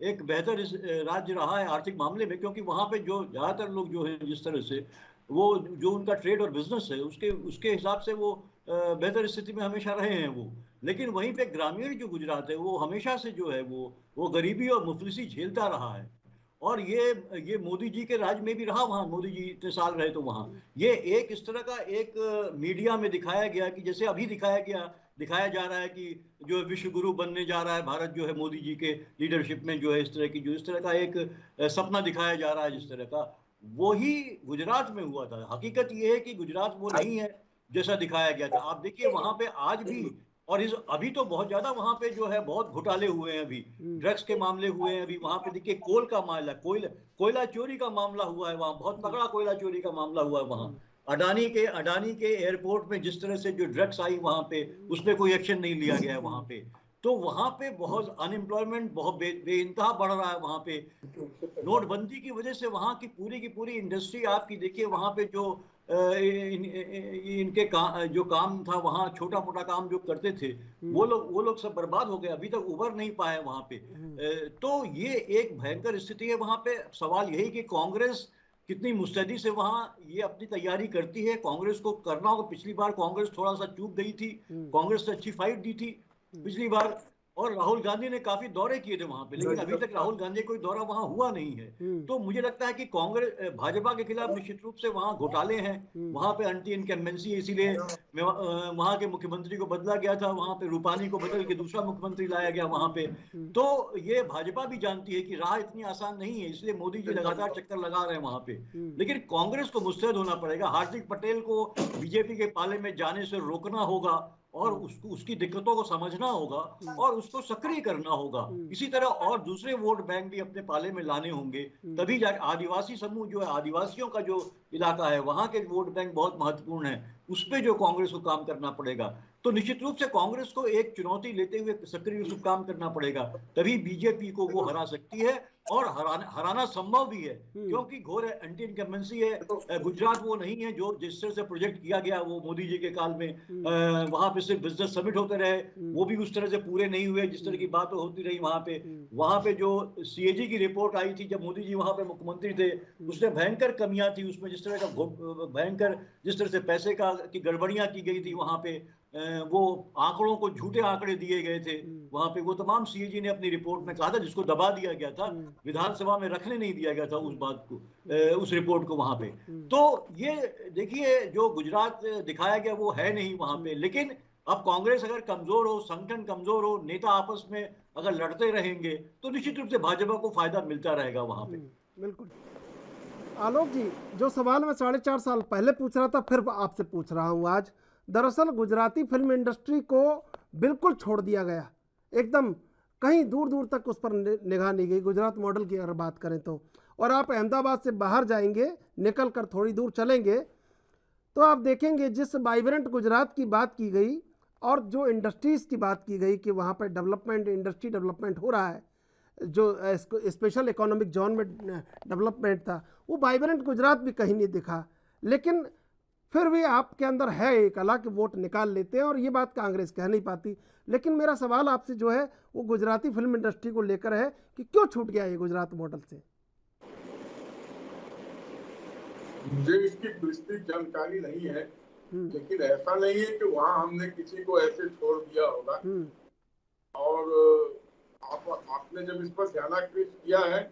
एक बेहतर राज्य रहा है आर्थिक मामले में, क्योंकि वहां पे जो ज्यादातर लोग जो है जिस तरह से वो जो उनका ट्रेड और बिजनेस है उसके हिसाब से वो बेहतर स्थिति में हमेशा रहे हैं वो। लेकिन वहीं पे ग्रामीण जो गुजरात है वो हमेशा से जो है वो गरीबी और मुफलिसी झेलता रहा है। और ये मोदी जी के राज में भी रहा, वहां मोदी जी इतने साल रहे तो वहां ये एक इस तरह का एक मीडिया में दिखाया गया कि जैसे अभी दिखाया जा रहा है कि जो विश्व गुरु बनने जा रहा है भारत जो है मोदी जी के लीडरशिप में, जो है इस तरह का एक सपना दिखाया जा रहा है जिस तरह का, वो ही गुजरात में हुआ था। हकीकत ये है कि गुजरात वो नहीं है जैसा दिखाया गया था। आप देखिए वहां पे आज भी, और अभी तो बहुत ज्यादा वहां पे जो है बहुत घोटाले हुए हैं, अभी ड्रग्स के मामले हुए हैं, अभी वहां पे देखिए कोल का मामला, कोयला चोरी का मामला हुआ है, वहां बहुत तगड़ा कोयला चोरी का मामला हुआ है वहां। अडानी के एयरपोर्ट में जिस तरह से जो ड्रग्स आई वहां पे, उसमें कोई एक्शन नहीं लिया गया है वहां पे। तो वहां पे बहुत अनएम्प्लॉयमेंट बहुत बेइंतहा बढ़ रहा है वहां पे। नोटबंदी की वजह से वहां की पूरी इंडस्ट्री आपकी देखिए, वहां पे जो इनके जो काम था वहां, छोटा मोटा काम जो करते थे वो लोग सब बर्बाद हो गए, अभी तक उबर नहीं पाए वहां पे। तो ये एक भयंकर स्थिति है वहां पे। सवाल यही कि कांग्रेस कितनी मुस्तैदी से वहां ये अपनी तैयारी करती है। कांग्रेस को करना होगा। पिछली बार कांग्रेस थोड़ा सा चूक गई थी, कांग्रेस ने अच्छी फाइट दी थी पिछली बार, और राहुल गांधी ने काफी दौरे किए थे वहां पे, लेकिन अभी तक राहुल गांधी कोई दौरा वहां हुआ नहीं है। तो मुझे लगता है कि कांग्रेस भाजपा के खिलाफ निश्चित रूप से वहां घोटाले हैं, वहां पे एंटी इनकम्बेंसी, इसीलिए वहां के मुख्यमंत्री को बदला गया था, वहां पे रूपानी को बदल के दूसरा मुख्यमंत्री लाया गया वहां पे। तो ये भाजपा भी जानती है कि राह इतनी आसान नहीं है, इसलिए मोदी जी लगातार चक्कर लगा रहे हैं वहां पे। लेकिन कांग्रेस को मुस्तैद होना पड़ेगा। हार्दिक पटेल को बीजेपी के पाले में जाने से रोकना होगा और उसकी दिक्कतों को समझना होगा और उसको सक्रिय करना होगा। इसी तरह और दूसरे वोट बैंक भी अपने पाले में लाने होंगे, तभी जाके आदिवासी समूह जो है, आदिवासियों का जो इलाका है वहां के वोट बैंक बहुत महत्वपूर्ण है, उस पर जो कांग्रेस को काम करना पड़ेगा। तो निश्चित रूप से कांग्रेस को एक चुनौती लेते हुए सक्रिय रूप से काम करना पड़ेगा, तभी बीजेपी को वो हरा सकती है। और हराना संभव भी है, क्योंकि घोर एंटी इनकम्बेंसी है। गुजरात वो नहीं है जो जिस तरह से प्रोजेक्ट किया गया वो मोदी जी के काल में, वहां पे सिर्फ बिजनेस समिट होते रहे, वो भी उस तरह से पूरे नहीं हुए जिस तरह की बात होती रही वहां पे जो सीएजी की रिपोर्ट आई थी जब मोदी जी वहां पे मुख्यमंत्री थे, उसमें भयंकर कमियां थी, उसमें जिस तरह का भयंकर जिस तरह से पैसे की गड़बड़ियां की गई थी वहां पे, वो आंकड़ों को झूठे आंकड़े दिए गए थे वहां पे, वो तमाम सीएजी ने अपनी रिपोर्ट में कहा था, जिसको दबा दिया गया था, विधानसभा में रखने नहीं दिया गया था उस बात को, उस रिपोर्ट को वहां पे। तो ये देखिए जो गुजरात दिखाया गया वो है नहीं वहां पे। लेकिन अब कांग्रेस अगर कमजोर हो, संगठन कमजोर हो, नेता आपस में अगर लड़ते रहेंगे तो निश्चित रूप से भाजपा को फायदा मिलता रहेगा वहां पे। बिल्कुल। आलोक जी, जो सवाल मैं 4.5 साल पहले पूछ रहा था फिर आपसे पूछ रहा हूँ आज। दरअसल गुजराती फिल्म इंडस्ट्री को बिल्कुल छोड़ दिया गया, एकदम कहीं दूर दूर तक उस पर निगाह नहीं गई, गुजरात मॉडल की अगर बात करें तो। और आप अहमदाबाद से बाहर जाएंगे, निकल कर थोड़ी दूर चलेंगे तो आप देखेंगे जिस वाइब्रेंट गुजरात की बात की गई और जो इंडस्ट्रीज़ की बात की गई कि वहाँ पर डेवलपमेंट, इंडस्ट्री डेवलपमेंट हो रहा है, जो स्पेशल इकोनॉमिक जोन में डेवलपमेंट था, वो वाइब्रेंट गुजरात भी कहीं नहीं दिखा। लेकिन फिर भी आपके अंदर है एक कला कि वोट निकाल लेते हैं, और ये बात कांग्रेस कह नहीं पाती। लेकिन मेरा सवाल आपसे जो है वो गुजराती फिल्म इंडस्ट्री को लेकर है कि क्यों छूट गया ये गुजरात मॉडल से। मुझे इसकी विस्तृत जानकारी नहीं है, लेकिन ऐसा नहीं है कि वहाँ हमने किसी को ऐसे छोड़ दिया होगा। और आपने जब इस पर ध्यानाकर्षित किया है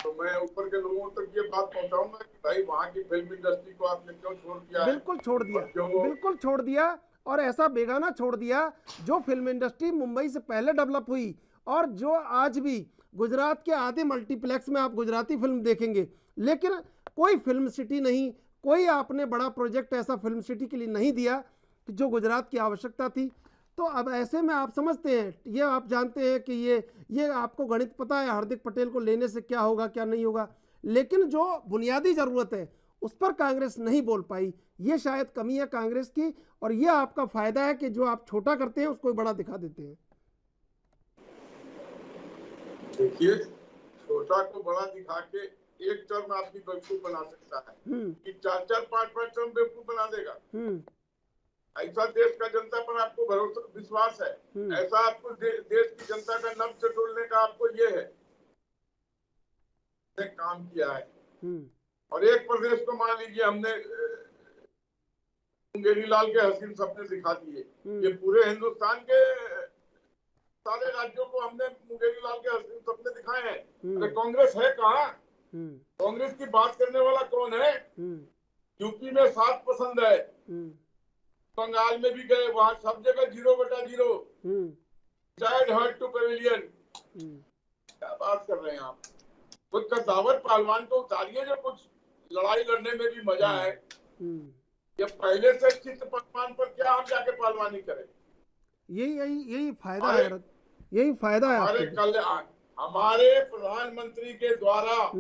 तो मैं ऊपर के लोगों तक ये बात पहुंचाऊंगा कि भाई वहाँ की फिल्म इंडस्ट्री को आपने क्यों छोड़ दिया है? बिल्कुल छोड़ दिया, और क्यों वो- बिल्कुल छोड़ दिया, और ऐसा बेगाना छोड़ दिया जो फिल्म इंडस्ट्री मुंबई से पहले डेवलप हुई और जो आज भी गुजरात के आधे मल्टीप्लेक्स में आप गुजराती फिल्म देखेंगे, लेकिन कोई फिल्म सिटी नहीं, कोई आपने बड़ा प्रोजेक्ट ऐसा फिल्म सिटी के लिए नहीं दिया कि जो गुजरात की आवश्यकता थी। तो अब ऐसे में आप समझते हैं, ये आप जानते हैं कि ये आपको गणित पता है हार्दिक पटेल को लेने से क्या होगा क्या नहीं होगा, लेकिन जो बुनियादी ज़रूरत है उस पर कांग्रेस नहीं बोल पाई। ये शायद कमी है कांग्रेस की, और ये आपका फायदा है कि जो आप छोटा करते हैं उसको बड़ा दिखा देते हैं। देखिए, छोटा को बड़ा दिखा के एक टर्म आदमी बेवकूफ बना सकता है कि 4-4, 5-5 टर्म बेवकूफ बना देगा। ऐसा देश का जनता पर आपको भरोसा विश्वास है? ऐसा आपको देश की जनता का नब्ज टटोलने का आपको ये है? काम किया है। और एक प्रदेश को मान लीजिए हमने मुंगेरी लाल के हसीन सपने दिखा दिए। ये पूरे हिंदुस्तान के सारे राज्यों को हमने मुंगेरी लाल के हसीन सपने दिखाए हैं। अरे कांग्रेस है कहाँ? कांग्रेस की बात करने वाला कौन है? यूपी में 7 पसंद है, बंगाल में भी गए, वहां सब जगह 0/0, चाइल्ड हर्ट टू पेविलियन। क्या बात कर रहे हैं आप? कुछ कद्दावर पहलवान को उतारिए जो कुछ लड़ाई लड़ने में भी मजा है। ये पहले से चित्त पहलवान पर क्या हम जाके पहलवानी करें? यही फायदा है, यही फायदा है हमारे कल्याण, हमारे प्रधानमंत्री के द्वारा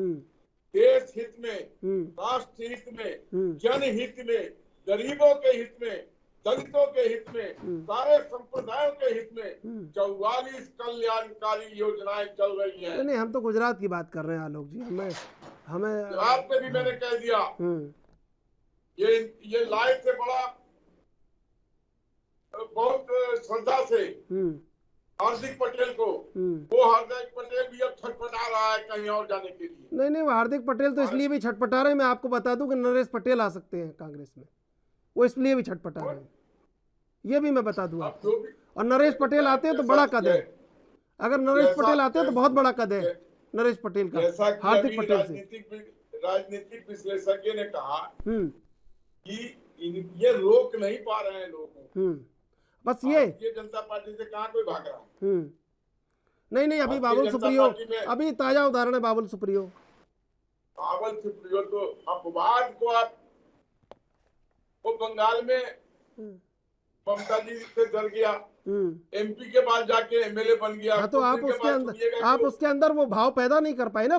देश हित में, राष्ट्र हित में, जनहित में, गरीबों के हित में, दलितों के हित में, सारे संप्रदायों के हित में 44 कल्याणकारी योजनाएं चल रही हैं। नहीं, हम तो गुजरात की बात कर रहे हैं आलोक जी। हमें गुजरात में भी मैंने कह दिया, ये लाए थे बड़ा बहुत श्रद्धा से हार्दिक पटेल को। वो हार्दिक पटेल भी अब छटपटा रहा है कहीं और जाने के लिए। नहीं, हार्दिक पटेल तो इसलिए भी छटपटा रहे हैं, मैं आपको बता दूं कि नरेश पटेल आ सकते हैं कांग्रेस में, वो इसलिए भी छटपटा रहे हैं, ये भी मैं बता दूं आपको। और नरेश पटेल आते हैं तो बड़ा कद है, अगर नरेश पटेल आते हैं तो बहुत बड़ा कद है नरेश पटेल का हार्दिक पटेल से। राजनीतिक विश्लेषज्ञ ने कहा कि ये रोक नहीं पा रहे हैं लोग, बस ये जनता पार्टी से कहाँ कोई भाग रहा है। नहीं, अभी बाबुल सुप्रियो, अभी ताजा उदाहरण है बाबुल सुप्रियो। बाबुल सुप्रियो तो अपवाद को आप, वो बंगाल में ममता जी से डर गया, एमपी के बाद जाके एमएलए बन गया। हाँ, तो आप उसके अंदर वो भाव पैदा नहीं कर पाए ना,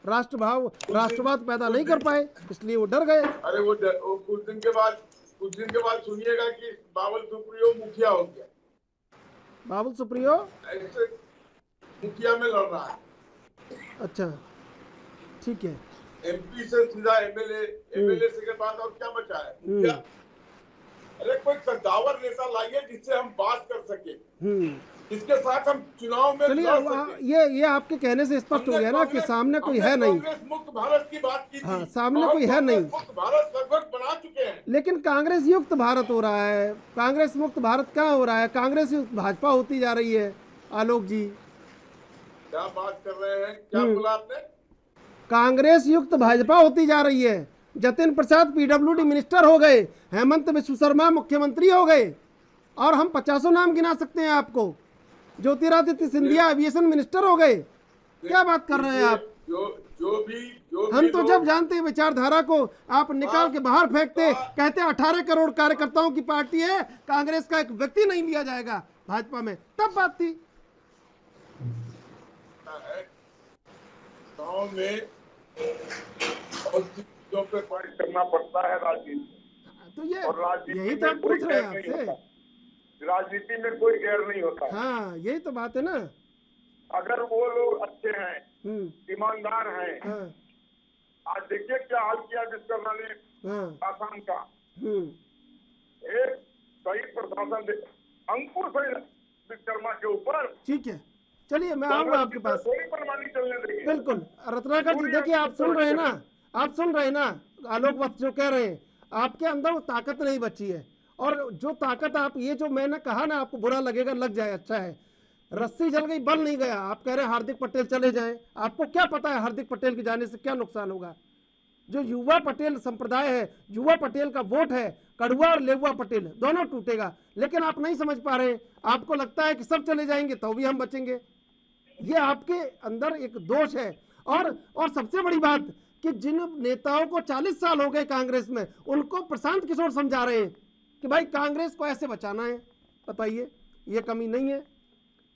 राष्ट्रवाद पैदा नहीं कर पाए, इसलिए वो डर गए। अरे वो कुछ दिन के बाद सुनिएगा कि बाबुल सुप्रियो मुखिया हो गया। बाबुल सुप्रियो ऐसे मुखिया में लड़ रहा है। अच्छा, ठीक है। एमपी से सीधा एमएलए से के बाद और क्या बचा है? मुखिया। अरे कोई कद्दावर नेता लाइए जिससे हम बात कर सके, इसके साथ हम चुनाव में लड़ सके। ये आपके कहने से स्पष्ट हो गया ना कि सामने कोई है नहीं। कांग्रेस मुक्त भारत की बात की थी। हाँ, सामने कोई है नहीं। मुक्त भारत लगभग बना चुके हैं, लेकिन कांग्रेस युक्त भारत हो रहा है। कांग्रेस मुक्त भारत कहाँ हो रहा है? कांग्रेस युक्त भाजपा होती जा रही है। आलोक जी क्या बात कर रहे हैं? क्या बोला आपने? कांग्रेस युक्त भाजपा होती जा रही है। जतिन प्रसाद पीडब्ल्यूडी मिनिस्टर हो गए, हेमंत बिश्व शर्मा मुख्यमंत्री हो गए, और हम 50 नाम गिना सकते हैं आपको। ज्योतिरादित्य सिंधिया एविएशन मिनिस्टर हो गए। क्या बात कर रहे हैं आप? जो भी हम तो जब जानते हैं विचारधारा को आप निकाल के बाहर फेंकते, कहते 18 करोड़ कार्यकर्ताओं की पार्टी है, कांग्रेस का एक व्यक्ति नहीं लिया जाएगा भाजपा में, तब बात थी। गाँव में चीजों पे फाइट करना पड़ता है राजनीति। तो ये और राजनीति यही तो हम पूछ रहे हैं आपसे। राजनीति में कोई गैर नहीं होता। हाँ, यही तो बात है ना। अगर वो लोग अच्छे हैं, ईमानदार हैं। हाँ, आज देखिए क्या हाल किया विश्वकर्मा ने आसाम का। एक सही प्रशासन अंकुश है विश्वकर्मा के ऊपर। ठीक है, चलिए मैं आऊंगा आपके पास। थोड़ी मनमानी चलने देंगे। बिल्कुल रत्नाकर जी, देखिए आप सुन रहे हैं ना आलोक वक्त जो कह रहे हैं, आपके अंदर वो ताकत नहीं बची है। और जो ताकत आप, ये जो मैंने कहा ना, आपको बुरा लगेगा, लग जाए, अच्छा है। रस्सी जल गई, बल नहीं गया। आप कह रहे हैं हार्दिक पटेल चले जाएं, आपको क्या पता है हार्दिक पटेल के जाने से क्या नुकसान होगा? जो युवा पटेल संप्रदाय है, युवा पटेल का वोट है, कड़ुआ और लेउआ पटेल दोनों टूटेगा। लेकिन आप नहीं समझ पा रहे, आपको लगता है कि सब चले जाएंगे तो भी हम बचेंगे। ये आपके अंदर एक दोष है। और सबसे बड़ी बात कि जिन नेताओं को 40 साल हो गए कांग्रेस में, उनको प्रशांत किशोर समझा रहे हैं कि भाई कांग्रेस को ऐसे बचाना है। बताइए, ये कमी नहीं है?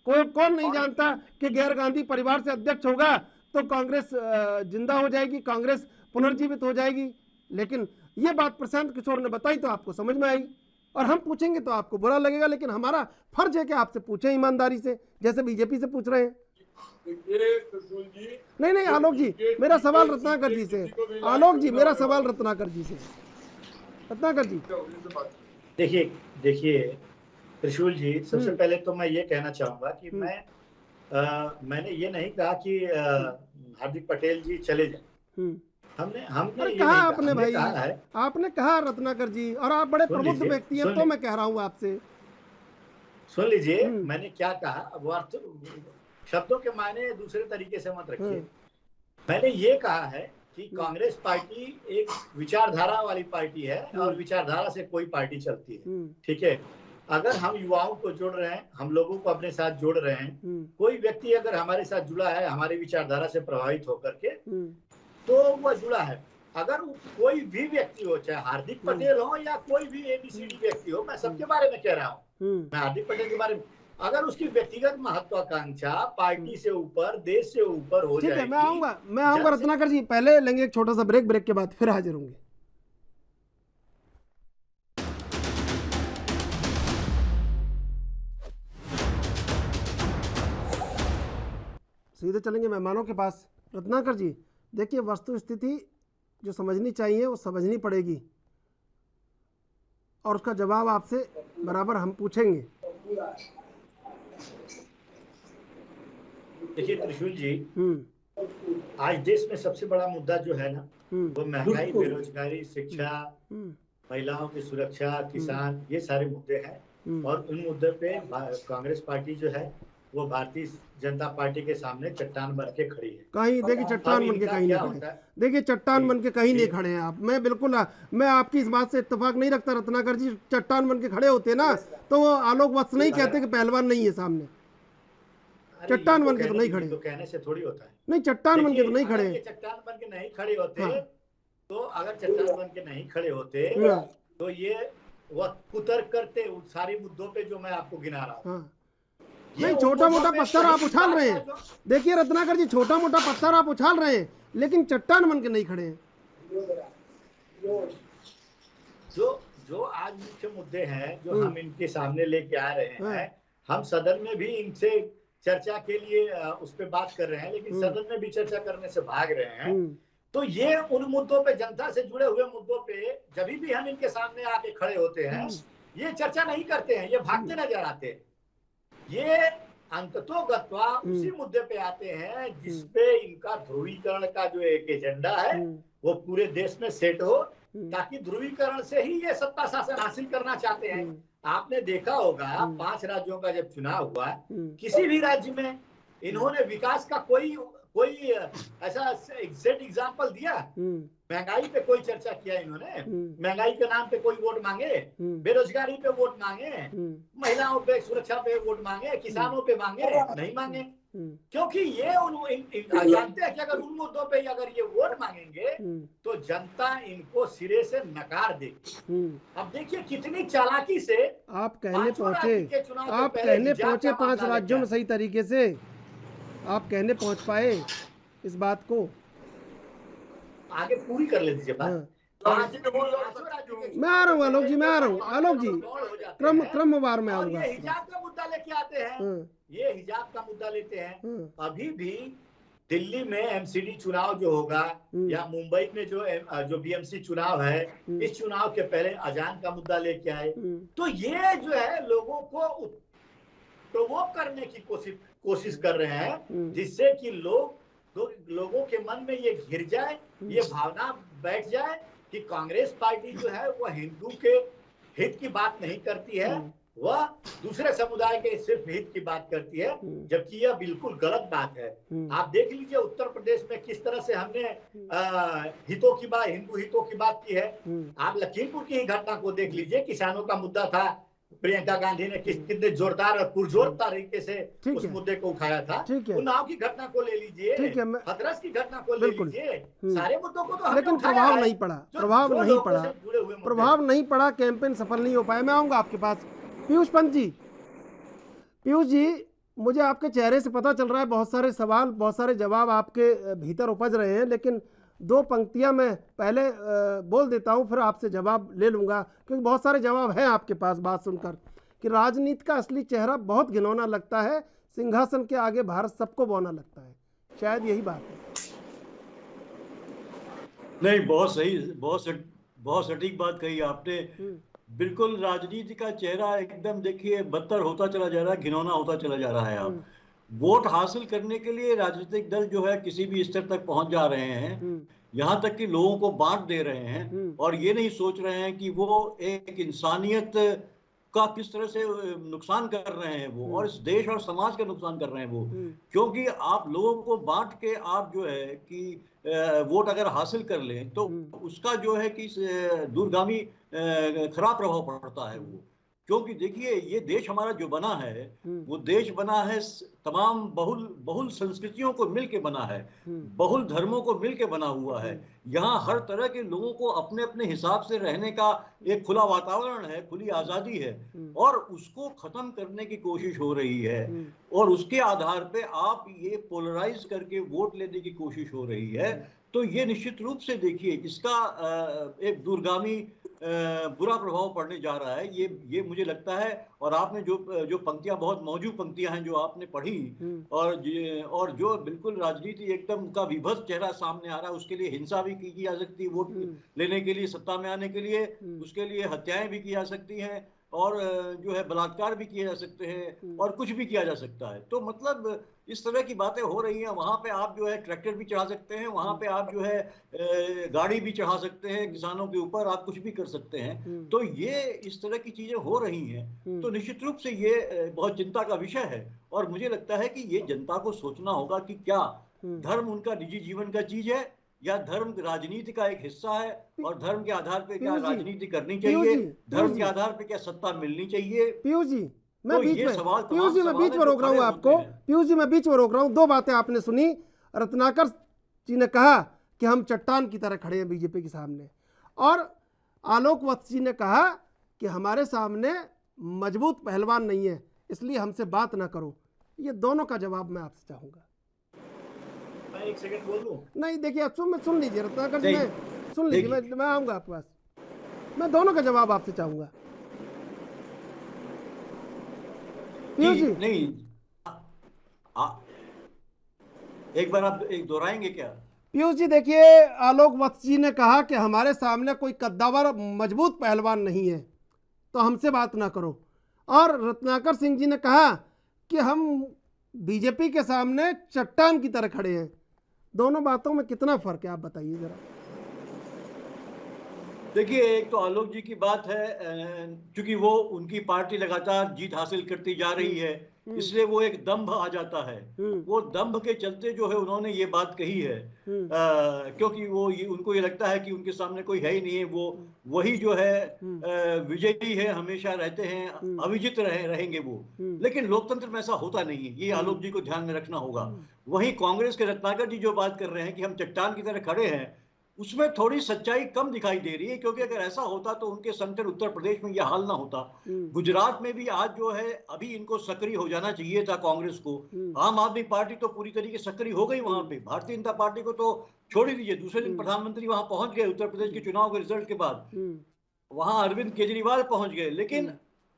कौन नहीं जानता कि गैर गांधी परिवार से अध्यक्ष होगा तो कांग्रेस जिंदा हो जाएगी, कांग्रेस पुनर्जीवित हो जाएगी। लेकिन ये बात प्रशांत किशोर ने बताई तो आपको समझ में आई, और हम पूछेंगे तो आपको बुरा लगेगा। लेकिन हमारा फर्ज है कि आपसे पूछें ईमानदारी से, जैसे बीजेपी से पूछ रहे हैं। नहीं आलोक जी, मेरा सवाल रत्नाकर जी से। आलोक जी, मेरा सवाल रत्नाकर जी से। रत्नाकर जी, देखिए त्रिशूल जी, सबसे पहले तो मैं ये कहना चाहूंगा कि मैंने ये नहीं कहा कि हार्दिक पटेल जी चले जाए। हमने कहा आपने भाई, आपने कहा रत्नाकर जी, और आप बड़े प्रबुद्ध व्यक्ति हैं, तो मैं कह रहा हूँ आपसे, सुन लीजिए मैंने क्या कहा। अब शब्दों के मायने दूसरे तरीके से मत रखिए। मैंने ये कहा है कि कांग्रेस पार्टी एक विचारधारा वाली पार्टी है और विचारधारा से कोई पार्टी चलती है, ठीक है। अगर हम युवाओं को जोड़ रहे हैं, हम लोगों को अपने साथ जोड़ रहे हैं, कोई व्यक्ति अगर हमारे साथ जुड़ा है हमारी विचारधारा से प्रभावित होकर के, तो वह जुड़ा है। अगर कोई भी व्यक्ति हो, चाहे हार्दिक पटेल हो या कोई भी एबीसीडी व्यक्ति हो, मैं सबके बारे में कह रहा हूँ, मैं हार्दिक पटेल के बारे में, अगर उसकी व्यक्तिगत महत्वाकांक्षा पार्टी से ऊपर, देश से ऊपर हो जाएगी। मैं आऊंगा रत्नाकर जी, पहले लेंगे एक छोटा सा ब्रेक के बाद फिर हाजिर होंगे। सीधे चलेंगे मेहमानों के पास। रत्नाकर जी, देखिए, वस्तु स्थिति जो समझनी चाहिए वो समझनी पड़ेगी, और उसका जवाब आपसे बराबर हम पूछेंगे। देखिए त्रिशूल जी, आज देश में सबसे बड़ा मुद्दा जो है ना, वो महंगाई, बेरोजगारी, शिक्षा, महिलाओं की सुरक्षा, किसान, ये सारे मुद्दे हैं। और उन मुद्दे पे कांग्रेस पार्टी जो है वो भारतीय जनता पार्टी के सामने चट्टान बन के खड़ी है। कहीं देखिए चट्टान बन के कहीं नहीं खड़े, देखिए चट्टान बन के कहीं नहीं खड़े हैं आप। मैं आपकी इस बात से इत्तेफाक नहीं रखता रत्नाकर जी। चट्टान बन के खड़े होते ना तो वो आलोक वत्स नहीं कहते कि पहलवान नहीं है सामने। चट्टान बन के तो नहीं खड़े, तो कहने से थोड़ी होता है। नहीं, चट्टान बन के तो नहीं खड़े। चट्टान बन के नहीं खड़े होते, तो अगर चट्टान बन के नहीं खड़े होते तो ये वह कुतर्क करते उन सारे मुद्दों पे जो मैं आपको गिना रहा हूँ। नहीं, छोटा मोटा पत्थर आप उछाल रहे हैं। देखिए रत्नाकर जी, छोटा मोटा पत्थर आप उछाल रहे हैं, लेकिन चट्टान बन के नहीं खड़े हैं। जो आज मुख्य मुद्दे हैं जो हम इनके सामने लेके आ रहे हैं, हम सदन में भी इनसे चर्चा के लिए उस पर बात कर रहे हैं, लेकिन सदन में भी चर्चा करने से भाग रहे हैं। तो ये उन मुद्दों पे, जनता से जुड़े हुए मुद्दों पे जब भी हम इनके सामने आके खड़े होते हैं, ये चर्चा नहीं करते हैं, ये भागते नजर आते हैं। ये अंततोगत्वा उसी मुद्दे पे आते हैं जिसपे इनका ध्रुवीकरण का जो एक एजेंडा है वो पूरे देश में सेट हो, ताकि ध्रुवीकरण से ही ये सत्ता शासन हासिल करना चाहते हैं। आपने देखा होगा 5 राज्यों का जब चुनाव हुआ, किसी भी राज्य में इन्होंने विकास का कोई ऐसा सेट एग्जाम्पल दिया? महंगाई पे कोई चर्चा किया इन्होंने? महंगाई के नाम पे कोई वोट मांगे? बेरोजगारी पे वोट मांगे? महिलाओं पे सुरक्षा पे वोट मांगे? किसानों पे मांगे? नहीं मांगे, क्योंकि ये जानते हैं कि अगर उन मुद्दों पे अगर ये वोट मांगेंगे तो जनता इनको सिरे से नकार देगी। अब देखिए कितनी चालाकी से आप कहने पहुंचे 5 राज्यों में, सही तरीके से आप कहने पहुंच पाए इस बात को। आगे पूरी कर ले दीजिए बात। मैं आ रहा हूँ आलोक जी, मैं आ रहा हूँ आलोक जी, क्रमवार में आऊंगा। ये हिजाब का मुद्दा लेके आते हैं, ये हिजाब का मुद्दा लेते हैं। अभी भी दिल्ली में एमसीडी चुनाव जो होगा या मुंबई में जो बीएमसी चुनाव है, इस चुनाव के पहले अजान का मुद्दा लेके आए। तो ये जो है लोगों को प्रोवोक करने की कोशिश कर रहे हैं, जिससे कि लोगों के मन में ये घिर जाए, ये भावना बैठ जाए कि कांग्रेस पार्टी जो है वो हिंदू के हित की बात नहीं करती है, वह दूसरे समुदाय के सिर्फ हित की बात करती है, जबकि यह बिल्कुल गलत बात है। आप देख लीजिए उत्तर प्रदेश में किस तरह से हमने हितों की बात, हिंदू हितों की बात की है। आप लखीमपुर की ही घटना को देख लीजिए, किसानों का मुद्दा था, प्रियंका गांधी ने कितने जोरदार और पुरजोर तरीके से उस मुद्दे को उठाया था। उन्नाव की घटना को ले लीजिए, हाथरस की घटना को ले लीजिए, सारे मुद्दों को तो लेकिन प्रभाव नहीं पड़ा, प्रभाव नहीं पड़ा, कैंपेन सफल नहीं हो पाया। मैं आऊंगा आपके पास। पीयूष पंत जी, पीयूष जी, मुझे आपके चेहरे से पता चल रहा है बहुत सारे सवाल, बहुत सारे जवाब आपके भीतर उपज रहे हैं, लेकिन दो पंक्तियां मैं पहले बोल देता हूं, फिर आपसे जवाब ले लूंगा, क्योंकि बहुत सारे जवाब हैं आपके पास बात सुनकर कि राजनीति का असली चेहरा बहुत घिनौना लगता है, सिंहासन के आगे भारत सबको बौना लगता है। शायद यही बात है। नहीं, बहुत सही, बहुत सटीक बात कही आपने। बिल्कुल, राजनीति का चेहरा एकदम देखिए बदतर होता चला जा रहा है, घिनौना होता चला जा रहा है। आप वोट हासिल करने के लिए राजनीतिक दल जो है किसी भी स्तर तक पहुंच जा रहे हैं, यहाँ तक कि लोगों को बांट दे रहे हैं, और ये नहीं सोच रहे हैं कि वो एक इंसानियत का किस तरह से नुकसान कर रहे हैं वो, और इस देश और समाज का नुकसान कर रहे हैं वो। क्योंकि आप लोगों को बांट के आप जो है कि वोट अगर हासिल कर लें तो उसका जो है कि दूरगामी खराब प्रभाव पड़ता है वो। क्योंकि देखिए ये देश हमारा जो बना है वो देश बना है तमाम बहुल संस्कृतियों को मिलके बना है, बहुल धर्मों को मिलके बना हुआ है। यहाँ हर तरह के लोगों को अपने अपने हिसाब से रहने का एक खुला वातावरण है, खुली आजादी है, और उसको खत्म करने की कोशिश हो रही है। और उसके आधार पे आप ये पोलराइज करके वोट लेने की कोशिश हो रही है। तो ये निश्चित रूप से देखिए इसका एक दूरगामी बुरा प्रभाव पड़ने जा रहा है, ये मुझे लगता है। और आपने जो पंक्तियां, बहुत मौजूद पंक्तियां हैं जो आपने पढ़ी, और जो बिल्कुल राजनीति एकदम का विभत्स चेहरा सामने आ रहा है, उसके लिए हिंसा भी की जा सकती है वोट लेने के लिए, सत्ता में आने के लिए, उसके लिए हत्याएं भी की जा सकती हैं, और जो है बलात्कार भी किए जा सकते हैं, और कुछ भी किया जा सकता है। तो मतलब इस तरह की बातें हो रही हैं। वहां पे आप जो है ट्रैक्टर भी चढ़ा सकते हैं, वहां पे आप जो है गाड़ी भी चढ़ा सकते हैं, किसानों के ऊपर आप कुछ भी कर सकते हैं। तो ये इस तरह की चीजें हो रही हैं, तो निश्चित रूप से ये बहुत चिंता का विषय है। और मुझे लगता है कि ये जनता को सोचना होगा कि क्या धर्म उनका निजी जीवन का चीज है, या धर्म राजनीति का एक हिस्सा है, और धर्म के आधार पे क्या राजनीति करनी चाहिए, धर्म के आधार पे क्या सत्ता मिलनी चाहिए। पीयूष जी, मैं बीच में रोक रहा हूँ आपको। पीयूष जी, मैं बीच में रोक रहा हूँ। दो बातें आपने सुनी। रत्नाकर जी ने कहा कि हम चट्टान की तरह खड़े हैं बीजेपी के सामने, और आलोक वत्स जी ने कहा कि हमारे सामने मजबूत पहलवान नहीं है, इसलिए हमसे बात ना करो। ये दोनों का जवाब मैं आपसे चाहूंगा। मैं एक सेकंड बोल लूं? नहीं, देखिए आप सुन लीजिए रत्नाकर जी, सुन लीजिए, मैं आऊंगा आपके पास। मैं दोनों का जवाब आपसे चाहूंगा। पीयूष जी, नहीं, एक बार आप दोहराएंगे क्या? पीयूष जी, देखिए आलोक वत्स जी ने कहा कि हमारे सामने कोई कद्दावर मजबूत पहलवान नहीं है, तो हमसे बात ना करो। और रत्नाकर सिंह जी ने कहा कि हम बीजेपी के सामने चट्टान की तरह खड़े हैं। दोनों बातों में कितना फर्क है, आप बताइए जरा। देखिए, एक तो आलोक जी की बात है, क्योंकि वो उनकी पार्टी लगातार जीत हासिल करती जा रही है, इसलिए वो एक दंभ आ जाता है। वो दंभ के चलते जो है उन्होंने ये बात कही है, क्योंकि उनको ये लगता है कि उनके सामने कोई है ही नहीं है, वो वही जो है विजयी है, हमेशा रहते हैं, अविजित रहेंगे वो। लेकिन लोकतंत्र में ऐसा होता नहीं है, ये आलोक जी को ध्यान में रखना होगा। वहीं कांग्रेस के रत्नाकर जी जो बात कर रहे हैं कि हम चट्टान की तरह खड़े हैं, उसमें थोड़ी सच्चाई कम दिखाई दे रही है, क्योंकि अगर ऐसा होता तो उनके संगठन उत्तर प्रदेश में यह हाल ना होता। गुजरात में भी आज जो है अभी इनको सक्रिय हो जाना चाहिए था कांग्रेस को। आम आदमी पार्टी तो पूरी तरीके से सक्रिय हो गई वहां पे, भारतीय जनता पार्टी को तो छोड़ ही दीजिए। दूसरे दिन प्रधानमंत्री वहां पहुंच गए उत्तर प्रदेश के चुनाव के रिजल्ट के बाद, वहां अरविंद केजरीवाल पहुंच गए। लेकिन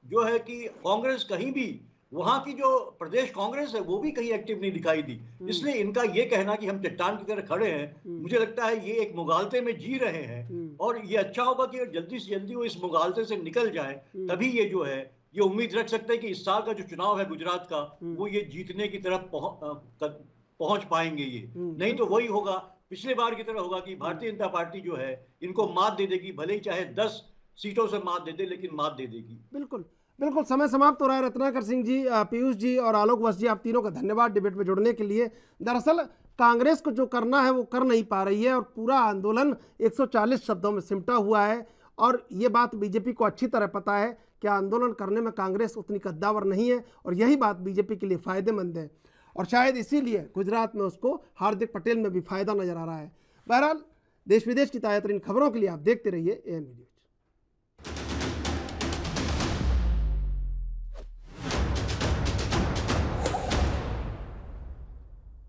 जो है कि कांग्रेस कहीं भी, वहां की जो प्रदेश कांग्रेस है वो भी कहीं एक्टिव नहीं दिखाई दी। इसलिए इनका ये कहना कि हम चट्टान की तरह खड़े हैं, मुझे लगता है ये एक मुगालते में जी रहे हैं, और ये अच्छा होगा कि जल्दी से जल्दी वो इस मुगालते से निकल जाए, तभी ये जो है ये उम्मीद रख सकते हैं कि इस साल का जो चुनाव है गुजरात का, वो ये जीतने की तरफ पहुंच पाएंगे। ये नहीं तो वही होगा, पिछले बार की तरह होगा कि भारतीय जनता पार्टी जो है इनको मात दे देगी, भले ही चाहे 10 सीटों से मात दे दे, लेकिन मात दे देगी। बिल्कुल। बिल्कुल, समय समाप्त हो रहा है। रत्नाकर सिंह जी, पीयूष जी और आलोक वत्स जी, आप तीनों का धन्यवाद डिबेट में जुड़ने के लिए। दरअसल कांग्रेस को जो करना है वो कर नहीं पा रही है और पूरा आंदोलन 140 शब्दों में सिमटा हुआ है। और ये बात बीजेपी को अच्छी तरह पता है कि आंदोलन करने में कांग्रेस उतनी कद्दावर नहीं है और यही बात बीजेपी के लिए फायदेमंद है और शायद इसीलिए गुजरात में उसको हार्दिक पटेल में भी फायदा नजर आ रहा है। बहरहाल, देश विदेश की ताज़ा तरीन खबरों के लिए आप देखते रहिए AN न्यूज़।